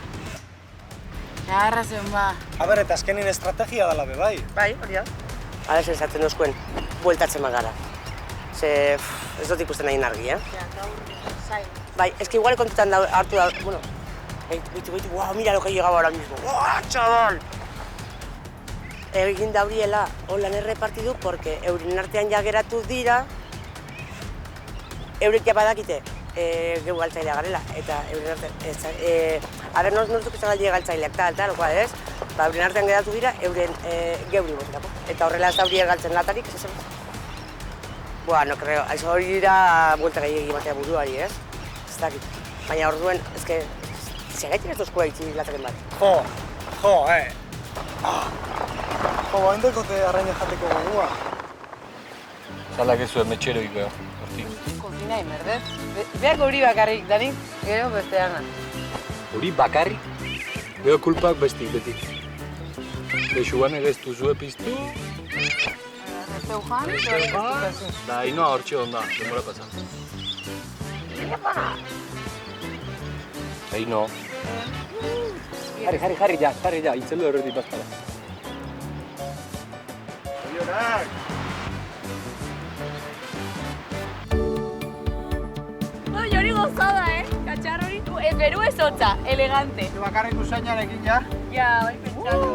Agarra zen ba. Aber, eta azkenin estrategia dela be, bai? Bai, hori da. Hala zen esaten duzkuen, bueltatzen magara. Ze, ez dut ikusten nahi argi, Bai, ez que igual kontutan hartu da, bueno, beitu, guau, mira lo que he llegado ahora mismo. Guau, chaval! Egin dauriela holan errepartidu, porque euren artean ja geratu dira, eurek ja badakite geu galtzailea garela, eta euren artean, nortzuk izan galdi galtzaileak, lokoa, ez? Ba, euren artean geratu dira, euren geuri botelako. Eta horrela ez dauri galtzen latarik, ez esan. Boa, no creo, aizu hori dira buelta gehiagi batea buruari, ez? Ez dakit. Baina orduen, ez que... Segaitik ez duzkoa itzi lataken bat. Jo, baindekote arraina jateko gogua. Zalak ez zuen metxeroik beho, hortik. Ni nahi, merdez. Beak hori bakarrik, Dani, gero beste dana. Hori bakarrik? Gero kulpak beti. Bexuan ere ez duzue piztu. Ez Jan? Da, Ainoa hortxe onda, denbora pasan. Aino. Jarri ja, itzelu horretik bazpara. Hori gozada, Katxar hori. Beru ez hotza, elegante. Bakarrik usainarekin, ja? Ja, bai pentsatu.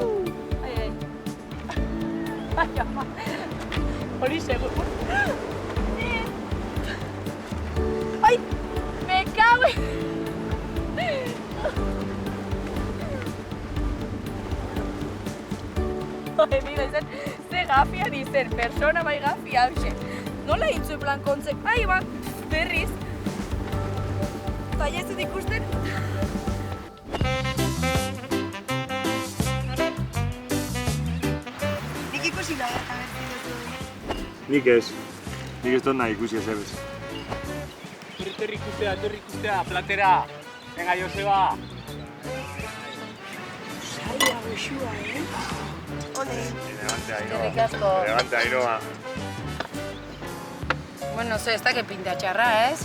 Ai, ama. Hori segur. Ai, me cago. Mira, ze gafia dizen, persona bai gafia, hauxe. Nola hitzu plan kontzek, ai ba, berriz. Zaila ez dut ikusten. Nik ikusi nahi eta berti Nik ez dut nahi ikusi ez ebez. Torri ikustea, platera. Venga, Joseba. Zaila goxua, Hone. Eskerrik asko. Elegante, Ainoa. Bueno, ez da que pinta txarra, ez?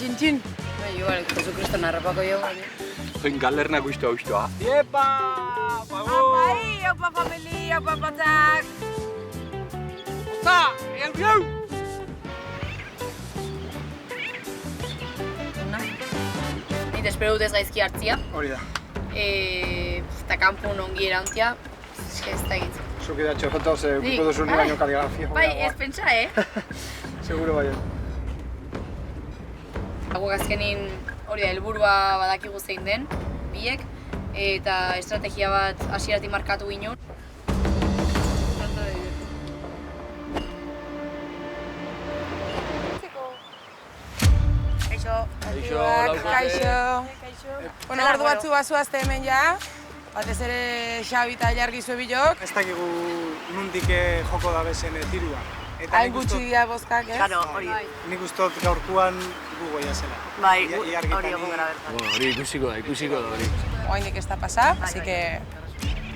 Txin. Igual, Jesucristo narrapako jo. Join galerna guztua. Iepa! Apai, opa familia, opa patak! Oza, elbiau! Nit espero dut ez gaizki hartzia. Hori da. Eta kanpun ongi erauntzia. Ez da egitzu. Zuk idatxo joto, ze ukiko duzu ni baino kaligrafia. Bai, ez pentsa, Seguro bai. Hauek azkenin hori da, helburua badakigu zein den, biek, eta estrategia bat hasieratik markatu ginen. Kaixo. Bueno, ordu batzu bazuazte hemen ja. Batez ere Xabi eta Ilargi zuebilok. Ez dakigu nundik joko da bezen tirua. Hain gutxi dira bozkak, ez? Claro, hori. Nik ustot gaurkuan gu goia zela. Bai, hori egon gara bertan. Bueno, hori ikusiko da hori. Oaindik ez da pasa, así que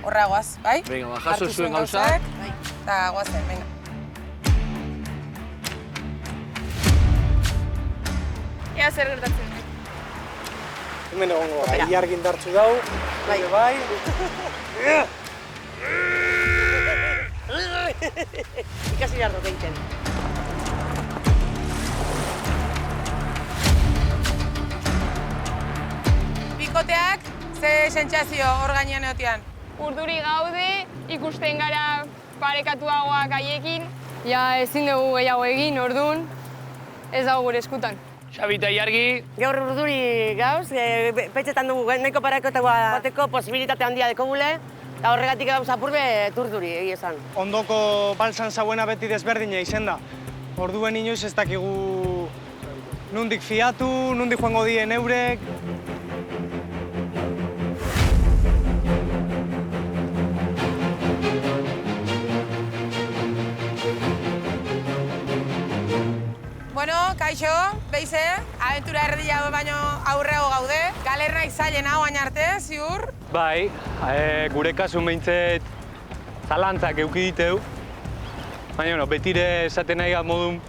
horra goaz, bai? Venga, ba, jaso zuen gauzak. Eta goazen, venga. Ea zer gertatzen. Hemen egongo, Ilargi indartzu dau, bai. Ikasi behar dut egiten. Bikoteak, ze sentsazio hor gainean egotean? Urduri gaude, ikusten gara parekatuagoak haiekin. Ja, ezin dugu gehiago egin, orduan, ez dago gure eskutan. Xabi eta Ilargi. Gaur urduri gauz, petxetan dugu nahiko parekatuagoa bateko posibilitate handia dekogule, eta horregatik gauz apurbe urduri, egia esan. Ondoko balsan zauena beti desberdina izen da. Orduen inoiz ez dakigu nundik fiatu, nundik joango dien eurek. Bueno, kaixo, beize, abentura erdia baino aurrego gaude. Galerna izailen hau arte, ziur? Bai, gure kasu behintzet zalantzak euki diteu. Baina, betire esaten nahi modun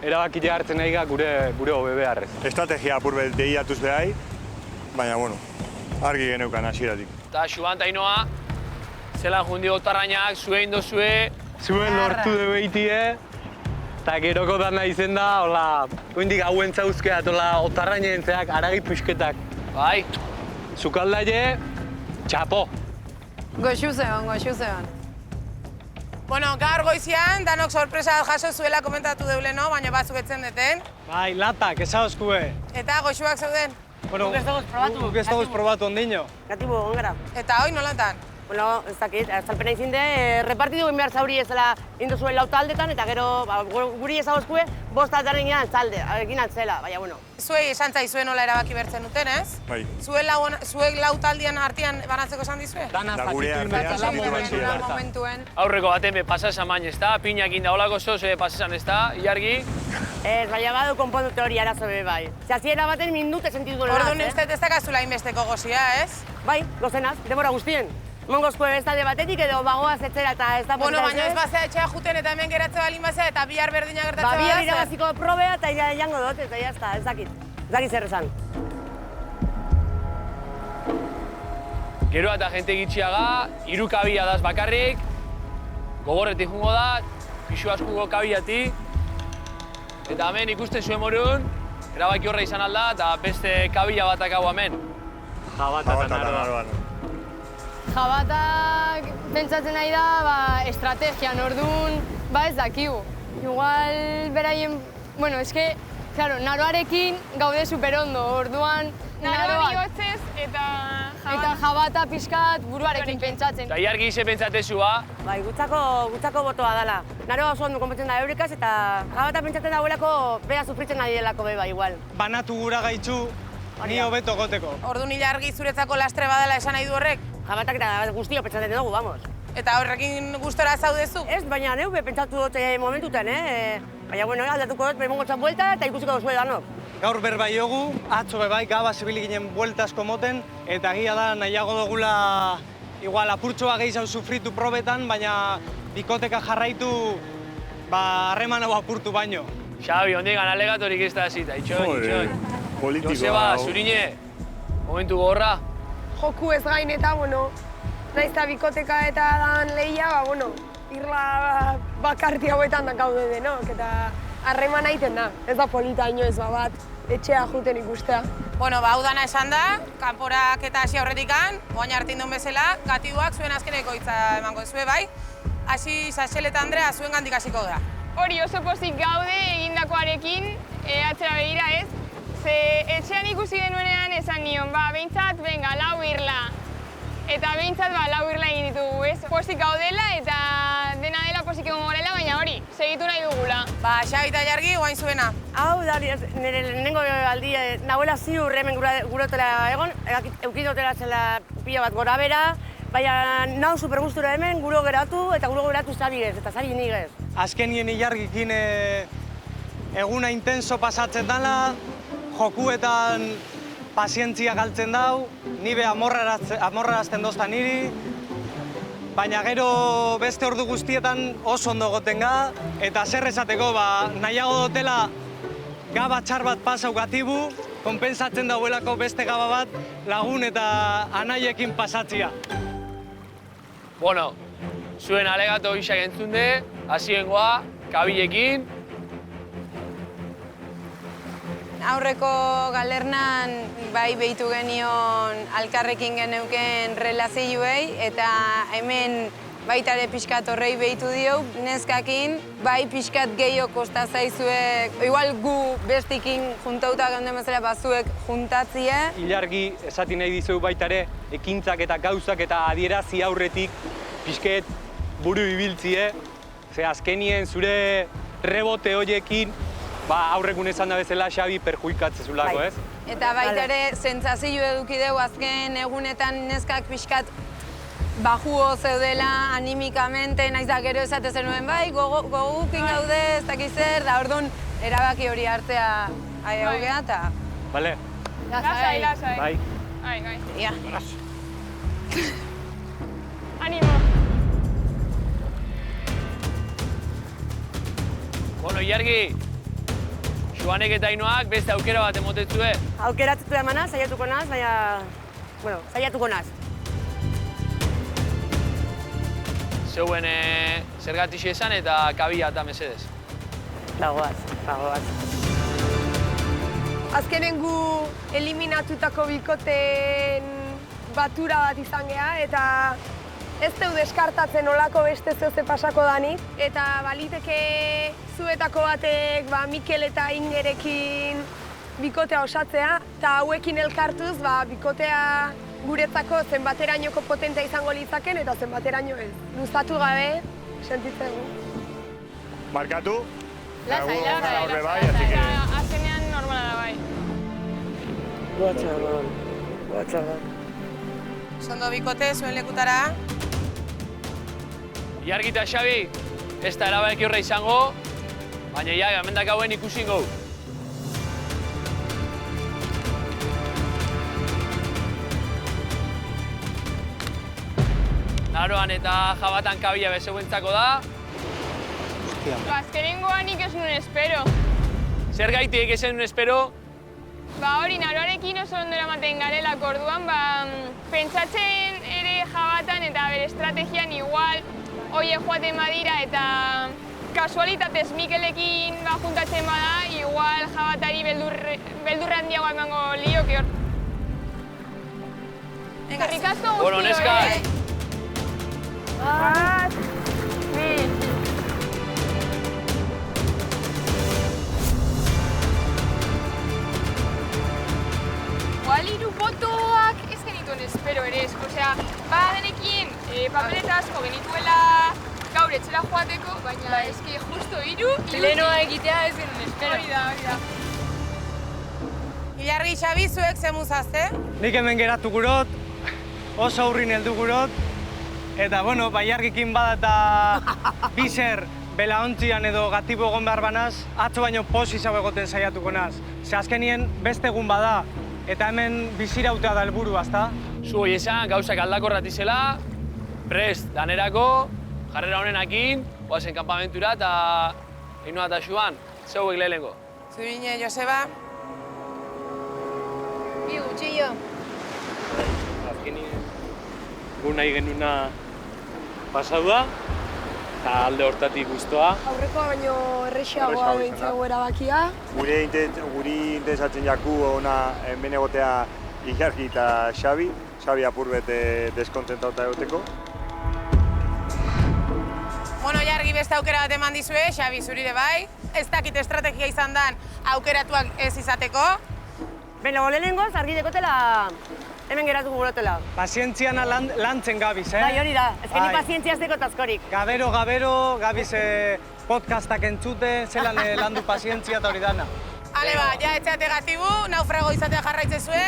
erabakile hartzen nahi gure hobe beharrez. Estrategia apurbe deiatuz behai, baina, argi geneukan hasieratik. Eta Xuan eta Ainoa, zelan jundi otarrainak, zue indozue. Zuen lortu de behitie, eta geroko dana izen da, hola, oindik hauen zauzkeat, hola, otarraine entzeak, aragi pusketak. Bai. Zukaldaile, txapo. Goxu zeban. Bueno, gaur goizian, danok sorpresa jaso zuela komentatu deule, no? Baina batzuk etzen deten. Bai, latak, ezauzkue. Eta goxuak zeuden? Bueno, guk ez dagoz probatu ondino. Gatibo, egon gara. Eta hoi nolatan? Bueno, ez dakit, azalpena izin de, repartitu egin behar zauri ezela induzuen lau taldetan, eta gero guri ezagozkue, 5 taldearen ginean talde, egin altzela, baina, bueno. Zuei esan zaizuen nola erabaki bertzen duten, ez? Bai. Zuek lau taldean artean banatzeko esan dizue? Dana gure artean Momentuen. Aurreko baten be pasasan baina ez da, piñakin da olako zoze pasasan ez da, ilargi. Ez, baina badu konpondute hori arazo be bai. Hasiera baten minute sentitu duen Orduan uste ez dakazula inbesteko gozia, ez? Bai, gozenaz, denbora guztien. Mongozko bestalde batetik edo bagoaz etzera eta ez da Bueno, baina ez bazea etxea juten eta hemen geratze balin bazea eta bihar berdina gertatzea bazea. Bihar irabaziko probea eta jango dut, eta jazta, ez dakit. Ez dakit zer esan. Geroa eta jente gitxiaga, 3 kabila daz bakarrik, gogorretik jungo da, pixu askuko kabilati, eta hemen ikusten zuen morun, erabaki horra izan alda, eta beste kabila batak hau hemen. Jabata eta naroan. Jabatak pentsatzen nahi da, estrategian, orduan, ez dakigu. Igual, beraien, bueno, eske, claro, naroarekin gaude superondo, orduan, Naroa bihotzez eta jabata pixkat buruarekin pentsatzen. Eta iargi ze pentsatezua. Bai, gutzako botoa dela. Naroa oso ondo konpontzen da eurikaz eta jabata pentsatzen dagoelako bera sufritzen nahi delako beba igual. Banatu gura gaitzu, ni hobeto goteko. Orduan ilargi zuretzako lastre badala esan nahi du horrek? Jabatak eta guztio pentsatzen dugu, vamos. Eta horrekin gustora zaudezu? Ez, baina neu pentsatu dut momentutan, Baina, bueno, aldatuko dut bemongotzan buelta eta ikusiko duzue danok. Gaur berbai jogu, atzo bebai gaba zibili ginen bueltasko moten, eta egia da nahiago dugula igual apurtxoa gehiago sufritu probetan, baina bikoteka jarraitu harreman hau apurtu baino. Xabi, ondigan alegatorik ez da zita, itxoin. Politikoa. Joseba, Zurine, momentu gorra. Joku ez gain eta, bueno, naiz eta bikoteka eta dan lehia, irla bakarti hauetan da gaude denok, eta harreman egiten da. Ez da polita inoiz bat, etxea juten ikustea. Bueno, hau dana esan da, kanporak eta hasi aurretikan, oain hartin duen bezala, gatiduak zuen azkeneko hitza emango zuen bai. Hasi Saxel eta Andrea zuen gandik hasiko da. Hori oso pozik gaude egindakoarekin, atzera begira ez. Ze etxean ikusi genuenean esan nion, behintzat, venga, 4 irla. Eta behintzat, 4 irla egin ditugu, ez? Pozik gaudela eta dena dela pozik egon gorela, baina hori, segitu nahi dugula. Xabi eta Ilargi, guain zuena. Hau da, nire lehenengo aldi, nahuela ziur hemen gurotela egon, eukidotela zela pila bat gora bera, baina nau supergustura hemen guro geratu eta guro geratu Xabi ez, eta Xabi nigez. Azkenien Ilargikin eguna intenso pasatzen dela, jokuetan pazientzia galtzen dau, nibe amorrarazten dozta niri, baina gero beste ordu guztietan oso ondo goten ga, eta zer esateko, nahiago dutela gaba txar bat pasau gatibu, konpensatzen dauelako beste gaba bat lagun eta anaiekin pasatzia. Bueno, zuen alegato isak entzunde, hasiengoa, kabilekin. Aurreko galernan bai behitu genion alkarrekin geneuken relazioei eta hemen baita ere pixkat horrei behitu dio, neskakin, bai pixkat gehiago kosta zaizue, igual gu bestikin juntauta gaunden bezala bazuek juntatzie. Ilargi esati nahi dizeu baita ere, ekintzak eta gauzak eta adierazi aurretik pixket buru ibiltzie, ze azkenien zure rebote horiekin aurrekun esan da bezala Xabi perjuikatzezulako, ez? Eta baita ere, sentsazio eduki dugu azken egunetan neskak pixkat bajuo zeudela animikamente, naiz da gero esate zenuen bai, gogukin gaude, ez dakiz zer, da orduan erabaki hori hartzea aigea eta... Bale. Lasai. Bai. Bai. Ia. Animo. Bueno, Ilargi, Joanek eta Ainoak beste aukera bat emotetzue. Aukeratzatu emanaz, saiatuko naz, baina... Bueno, saiatuko naz. Zeuen zergatixe esan eta kabila eta mesedez. Dagoaz. Azkenen gu eliminatutako bikoteen batura bat izan geha, eta ez deu deskartatzen olako beste zeuze pasako danik. Eta baliteke zuetako batek Mikel eta Ingerekin bikotea osatzea, eta hauekin elkartuz bikotea guretzako zenbaterainoko potentea izango litzaken eta zenbateraino ez. Luzatu gabe, sentitzegu. Markatu. Lasai, Horre bai, así que... Azkenean normala da bai. Guatxaban. Sondo bikote, zuen lekutara. Ilargi eta Xabi, ez da erabaki horra izango, baina ja, hemendak hauen ikusingo. Naroan eta Jabatan kabila bezeuentzako da. Azkenengoan nik ez nuen espero. Zer gaitik ez nuen espero? Hori, Naroarekin oso ondo eramaten garelako orduan, pentsatzen ere Jabatan eta bere estrategian igual oie joaten badira eta kasualitatez Mikelekin juntatzen bada, igual Jabatari beldur handiagoa emango lioke hor. Eskerrik asko guztio, Bueno, neskak. Bat, bi. Igual hiru botoak ez genituen espero ere, osea, badenekien papeleta asko genituela gaur etxera joateko, baina eski justo hiru... Plenoa egitea ez genuen espero. Hori da. Ilargi Xabi, zuek zemuzazte? Nik hemen geratu gurot, oso aurrin heldu gurot, eta, bueno, Ilargikin bada eta bizer belaontzian edo gatibo egon behar banaz, atzo baino posizau egoten saiatuko naz. Ze azkenien beste egun bada, eta hemen bizirautea da helburu, azta? Zu hoi esan, gauzak aldakorrat izela, prest danerako, jarrera honenakin, oazen kampamentura eta Ainhoa eta Xuan, zeuek lehenengo. Zurine, Joseba. Bi gutxillo. Azkenien, gu nahi genuna pasau da, eta alde hortatik guztua. Aurrekoa baino errexeagoa behintzago erabakia. Guri interesatzen jaku ona hemen egotea Ilargi eta Xabi. Xabi apurbet deskonzentrauta egoteko. Bueno, Ilargi beste aukera bat eman dizue, Xabi zurire bai. Ez dakit estrategia izan dan aukeratuak ez izateko. Beno, lehenengoz, argi dekotela hemen geratuko gurotela. Pazientziana lantzen gabiz, eh? Bai, hori da. Ez ni pazientzia ez dekot askorik. Gabero, gabiz podcastak entzute, zelan landu pazientzia eta hori dana. Ale ba, ja etxeate gatibu, naufrago izatea jarraitzezue,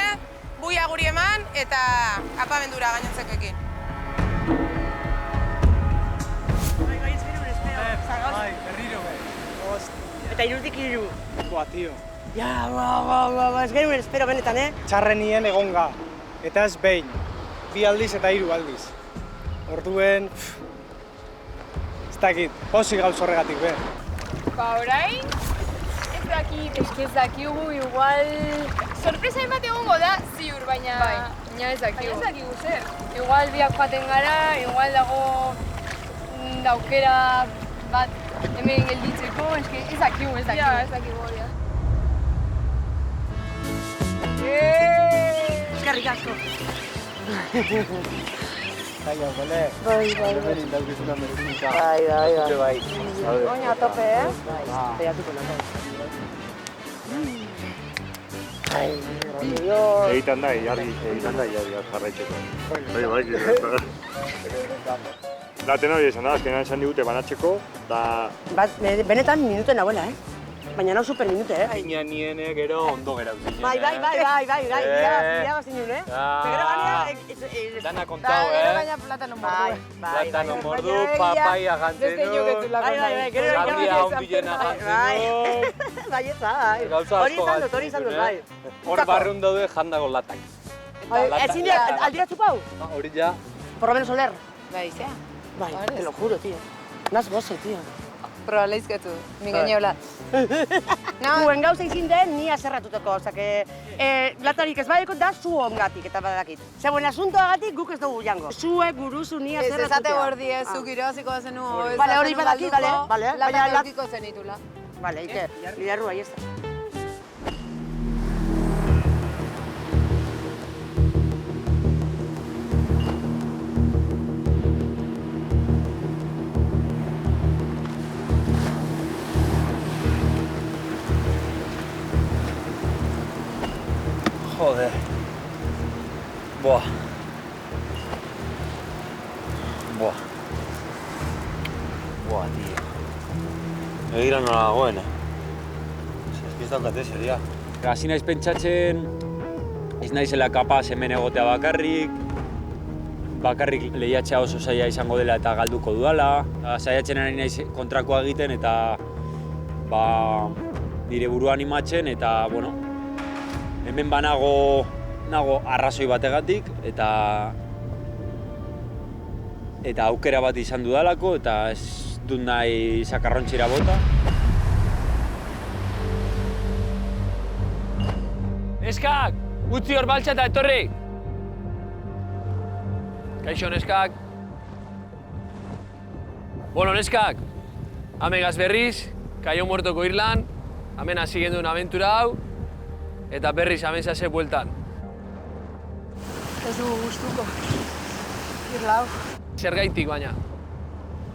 buia guri eman eta apamendura gainontzekoekin. Bai, ez genuen espero. Bai, berriro be. Eta irutik iru. Boa, tio. Ja, ez genuen espero benetan, Txarrenien egonga. Eta ez behin. 2 aldiz eta 3 aldiz. Orduen... Ez dakit, pozik gauz horregatik be. Orain, ez dakit. Ez dakigu, igual... Sorpresa bat egongo da, ziur, baina... Bai, baina ez dakigu. Baina ez dakigu zer. Igual biak joaten gara, igual dago aukera bat hemen gelditzeko, ez dakigu. Ja, ez dakigu hori. Eskerrik asko. Zaila, bale? Bai. Berin daukizuna merezinika. Bai. Oina tope, Zaiatuko nahi. Egiten da, Ilargi jarraitzeko. Bai. Daten hori esan da, azkenean esan digute banatzeko, da... Benetan minuten nagoela, Baina nau super minute, Baina niene gero ondo gerau zinen. Bai, iraga zinun, Pero gaina... Dana kontau, Baina platano mordu. Platano mordu, papaia jantzen du. Sarbia ondilena jantzen du. Bai, Gauza asko hori izan dut, bai. Hor barrun daude jandago latak. Ezin dira, aldira txupau? Hori ja. Por lo menos oler. Bai, zea. Bai, te lo juro, tío. Nas gozo, tío. Probala izkatu, mi gainola. Guen gauza izin den, ni aserratuteko, osake, latarik ez badeko da zu ongatik eta badakit. Ze buen asuntoagatik guk ez dugu jango. Zuek guruzu ni aserratutea. Ez esate gordi ez, zuk iroziko zenu, Bale, hori badakit, bale. Lata gaukiko zenitula. Bale, Iker, liderru, ahi ez da. Joder. Buah. Buah. Buah, tío. Begira nola dagoen. Ez daukat ezer, Hasi naiz pentsatzen, ez naizela kapaz hemen egotea bakarrik lehiatzea oso zaila izango dela eta galduko dudala. Saiatzen ari naiz kontrakoa egiten eta nire burua animatzen eta, bueno, hemen nago arrazoi bategatik eta aukera bat izan dudalako eta ez dut nahi zakarrontzira bota. Neskak, utzi hor baltsa eta etorri! Kaixo, neskak. Bueno, neskak, amegaz berriz, Kaio Muertoko Irlan, hemen hasi genduen abentura hau, eta berriz hemen zase bueltan. Ez du gustuko. Irlau. Zergaitik baina.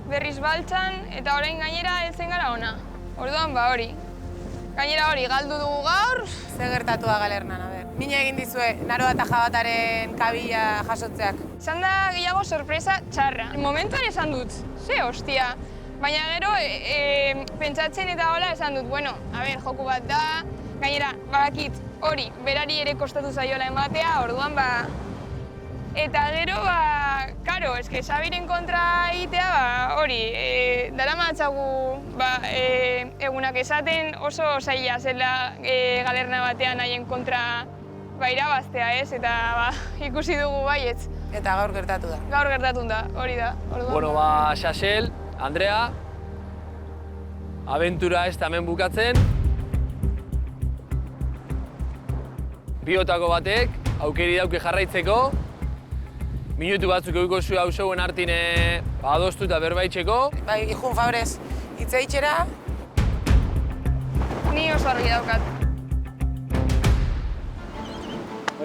Berriz baltzan eta orain gainera heltzen gara ona. Orduan hori. Gainera hori, galdu dugu gaur. Ze gertatu da Galernan, a ber. Min egin dizue, Naroa eta Jabataren kabila jasotzeak. Izan da gehiago sorpresa txarra. Momentuan esan dut, ze hostia. Baina gero, pentsatzen eta hola esan dut, bueno, a ber, joku bat da. Gainera, badakit hori, berari ere kostatu zaiola ematea, orduan Eta gero, karo, eske Xabiren kontra egitea, hori, daramatzagu egunak esaten oso zaila zela Galerna batean haien kontra irabaztea, ez? Eta ikusi dugu baietz. Eta gaur gertatu da. Gaur gertatu da, hori da. Bueno, Xaxel, Andrea, abentura ez da hemen bukatzen. Biotako batek, aukeri dauke jarraitzeko. Minutu batzuk eguko zu hau zeuen hartin adostu eta berbaitzeko. Bai, Ijun Fabrez, hitza itxera. Ni oso argi daukat.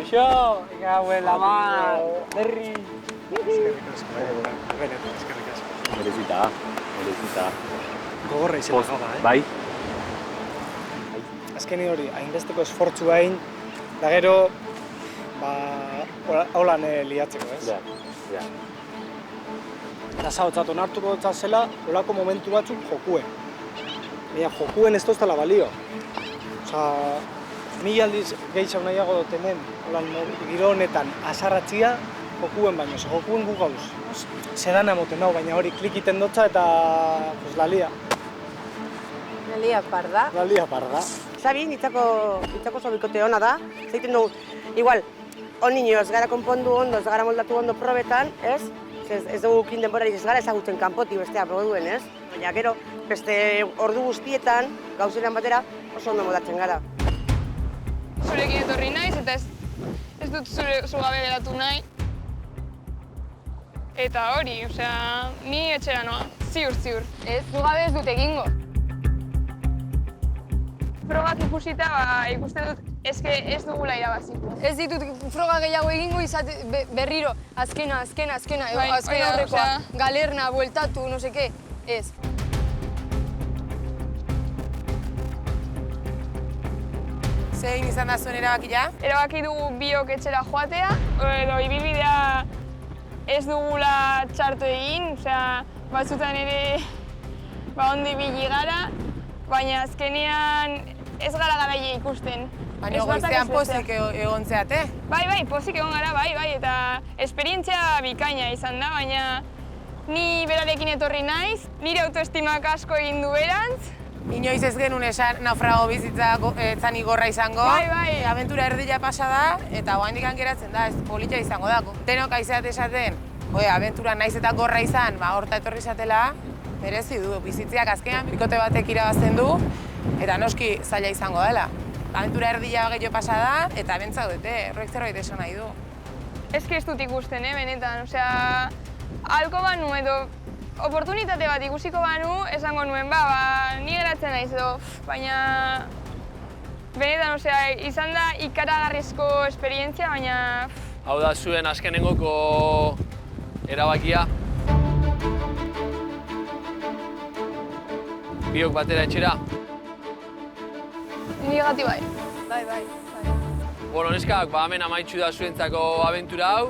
Oixo, gauen lama, berri. Merezita. Gogorra izan gaba, Bai. Azkeni hori, hainbesteko esfortzu hain, da gero, holan liatzeko, ez? Ja. Lasa hotzat onartuko zela, holako momentu batzuk jokuen. Baina jokuen ez toztala balio. Ni aldiz gehiago nahiago dut hemen, holan giro honetan asarratzia jokuen baino, jokuen gu gauz. Zedan emoten hau, baina hori klikiten dotza eta lalia. Lalia parda. Lalia parda. Xabi, nitzako sobikote hona da. Zaiten dugu, igual, nio ez gara konpondu ondo, ez gara moldatu ondo probetan, ez? Ez dugu kin denborarik ez gara ezagutzen kanpotik bestea produen, ez? Baina gero, beste ordu guztietan, gauzeran batera, oso ondo moldatzen gara. Zurekin etorri naiz eta ez dut zu gabe geratu nahi. Eta hori, osea, ni etxera noa, ziur. Ez, zu gabe ez dut egingo. Frogak ikusita, ikusten dut, ez dugula irabaziko. Ez ditut froga gehiago egingo berriro, azkena, azken aurrekoa, Galerna, bueltatu, no seke, ez. Zein izan da zuen erabakia? Erabaki dugu biok etxera joatea, edo ibilbidea ez dugula txartu egin, osea, batzutan ere ondo ibili gara, baina azkenean ez gara garaile ikusten. Baina goizean pozik egon zeate? Bai, pozik egon gara, bai, eta esperientzia bikaina izan da, baina ni berarekin etorri naiz, nire autoestimak asko egin du berantz. Inoiz ez genuen esan naufrago bizitza etzan igorra izango. Bai. Abentura erdila pasa da, eta oraindik geratzen da, ez polita izango dako. Denok aizeat esaten, abentura naiz eta gorra izan, horta etorri izatela, merezi du, bizitziak azkenean bikote batek irabazten du, eta noski zaila izango dela. Abentura erdila gehiago pasa da, eta bentsa dute, horrek zerbait esan nahi du. Ez dut ikusten, benetan, osea, halko banu edo oportunitate bat ikusiko banu, esango nuen, ni geratzen naiz edo, baina benetan, osea, izan da ikaragarrizko esperientzia, baina... Hau da zuen azkenengoko erabakia. Biok batera etxera. Nigati bai. Bai. Bueno, neskak, hemen amaitxu da zuentzako abentura hau,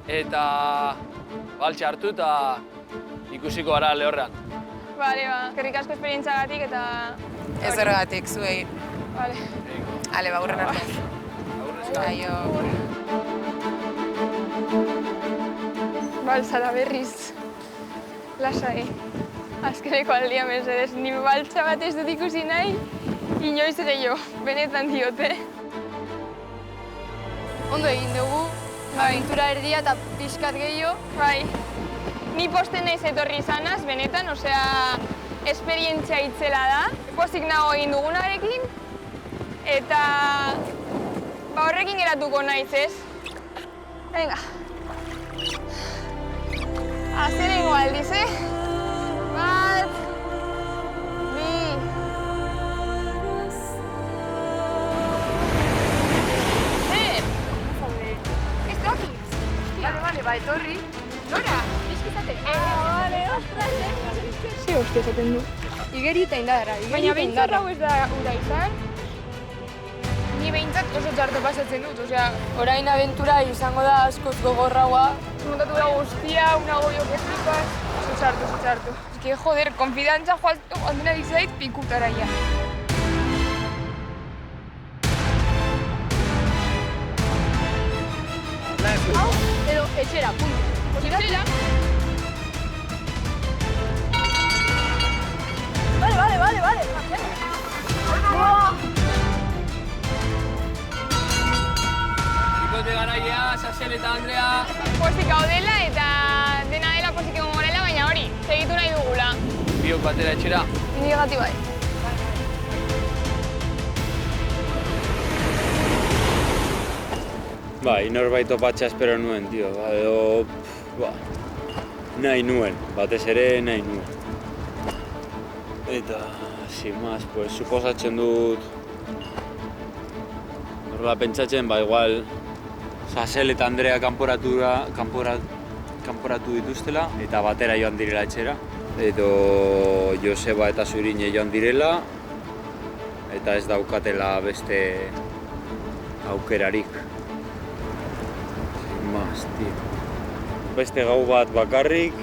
eta baltsa hartu eta ikusiko gara lehorrean. Bale, eskerrik asko esperientzagatik eta... Ez horregatik, zuei. Bale. Ale, urren arte. Aio. Baltzara berriz. Lasai. Azkeneko aldia mesedez, ni baltza bat ez dut ikusi nahi, inoiz gehiago, benetan diote. Ondo egin dugu, abentura erdia eta pixkat gehiago. Bai, ni posten naiz etorri izanaz, benetan, osea, esperientzia itzela da. Pozik nago egin dugunarekin, eta horrekin geratuko naiz, ez? Venga. Azerengo aldiz, Bat, bi. Ez toki. Bale, etorri. Nora, izkizate. Bale, ostras, Ze hostia esaten du. Igeri eta indarra, Baina behintzat hau ez da ura izan. Ni behintzat oso txarto pasatzen dut, osea... Orain abentura izango da askoz gogorragoa. Montatu da guztia, una goio que flipas. Oso txarto, oso txarto. Es que, joder, konfidantza joan dena bizait pikutara ya. Hau, edo etxera, punto. Etxera? Vale. Bikote garaia, Sasel eta Andrea. Pozik gaudela eta dena dela pozik egon gorela, baina hori, segitu nahi dugula. Biok batera etxera. Nigati bai. Bai, norbait topatzea espero nuen, tio. Edo, nahi nuen, batez ere nahi nuen. Eta, sin más, pues, suposatzen dut... Horrela pentsatzen, igual, Sasel eta Andrea kanporatu dituztela, eta batera joan direla etxera. Edo Joseba eta Zurine joan direla, eta ez daukatela beste aukerarik. Sin más, tio. Beste gau bat bakarrik.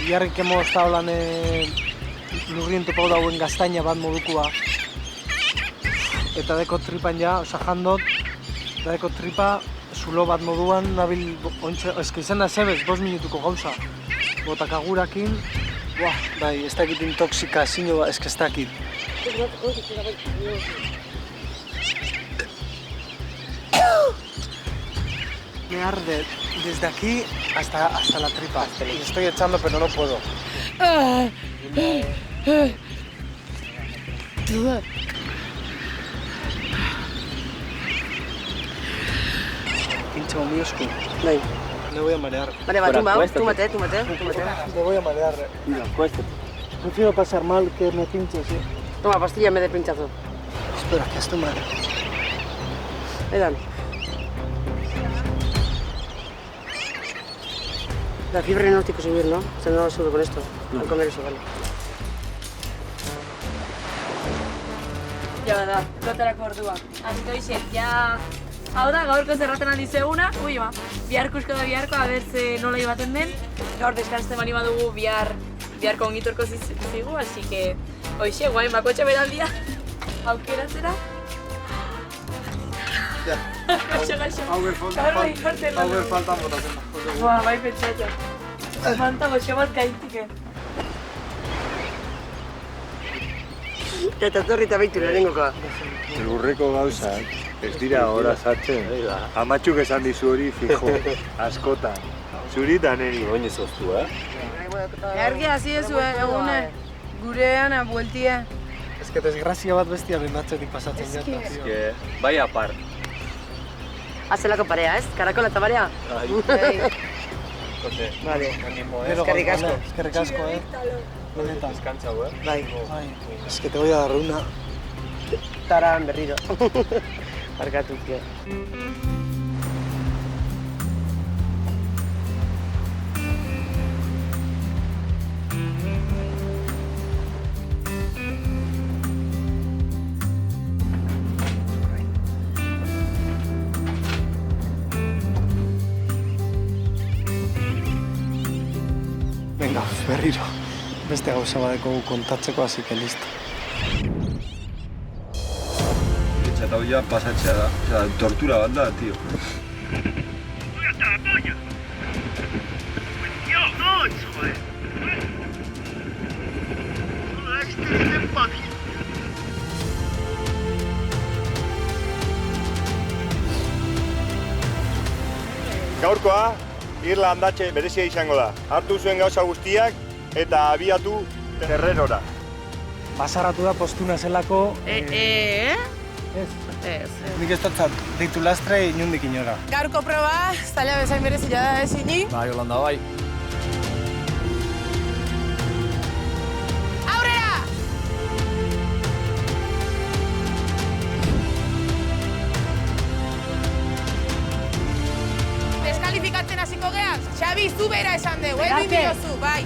Iarrik hemos estado lan lurrien topau dauen gaztaina bat modukua. Eta deko tripan ja, oza jandot, eta deko tripa zulo bat moduan nabil ontsa, eske izan da zebez, 5 minutuko gauza. Botakagurakin, bai, ez dakit intoxikazio, eske ez dakit. Me arde desde aquí hasta la tripa. Y estoy echando, pero no puedo. Pincho miosco. Bai. Me voy a marear. Vale, tú mate. Me voy a marear. Mira, cuesta. Prefiero pasar mal que me pinches, ¿sí? Toma, pastilla en vez de pinchazo. Espera, que esto mal. Dan. La fiebre no tiene que subir, ¿no? O sea, no lo sube con esto. No. Al comer eso, vale. Ja, da, lotarako ordua. Asiko izet, ja... Hau da, gaurko zerraten aldi zeguna, biharko da biharko, abertze nola ibaten den. Gaur deskanzten bali badugu biharko ongiturko zigu, así que... Hoxe, guain bakotxe beraldia, aukeratzera. Ja. Hauer faltan botatzen. Boa, bai pentsatxa. Manta goxe bat gaitiken. Eta torri eta behitu lehenengokoa. Lurreko gauzak, ez dira hora sartzen. Amatxuk esan dizu hori fijo, askotan. Zuri eta neri. Oin ez oztu, Ergi hasi ezu egune, gurean abueltia. Ez que desgrazia bat bestia bendatzetik pasatzen jata. Ez que, bai apar. Hazelako parea, ez? Karakola eta parea? Vale. Eskerrik asko. Eskerrik asko, Benetan. Eskantza, Bai. Ez que te voy a dar una. Taran berriro. Barkatu, tio. berriro. Beste gauza badeko kontatzeko, hasi que listo. Eta hoia pasatzea da. Osea, tortura bat da, tio. Gaurkoa, irla handatxe berezia izango da. Hartu zuen gauza guztiak eta abiatu terrerora. Pasarratu da postuna zelako... Ez. Nik ez dutzat, deitu lastre inundik inora. Gaurko proba, zaila bezain berezia da ezini. Bai, Holanda, bai. Aurrera! Deskalifikatzen hasiko geaz. Xabi, zu bera esan dugu, egin diozu, bai.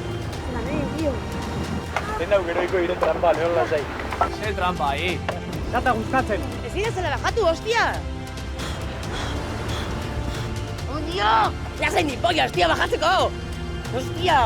Zena ugeroiko ire trampa, lehon lasai. Ze trampa, Zata gustatzen. Ezin ez zela bajatu, hostia! Ondio! Lasai ni polla, hostia, bajatzeko! Hostia!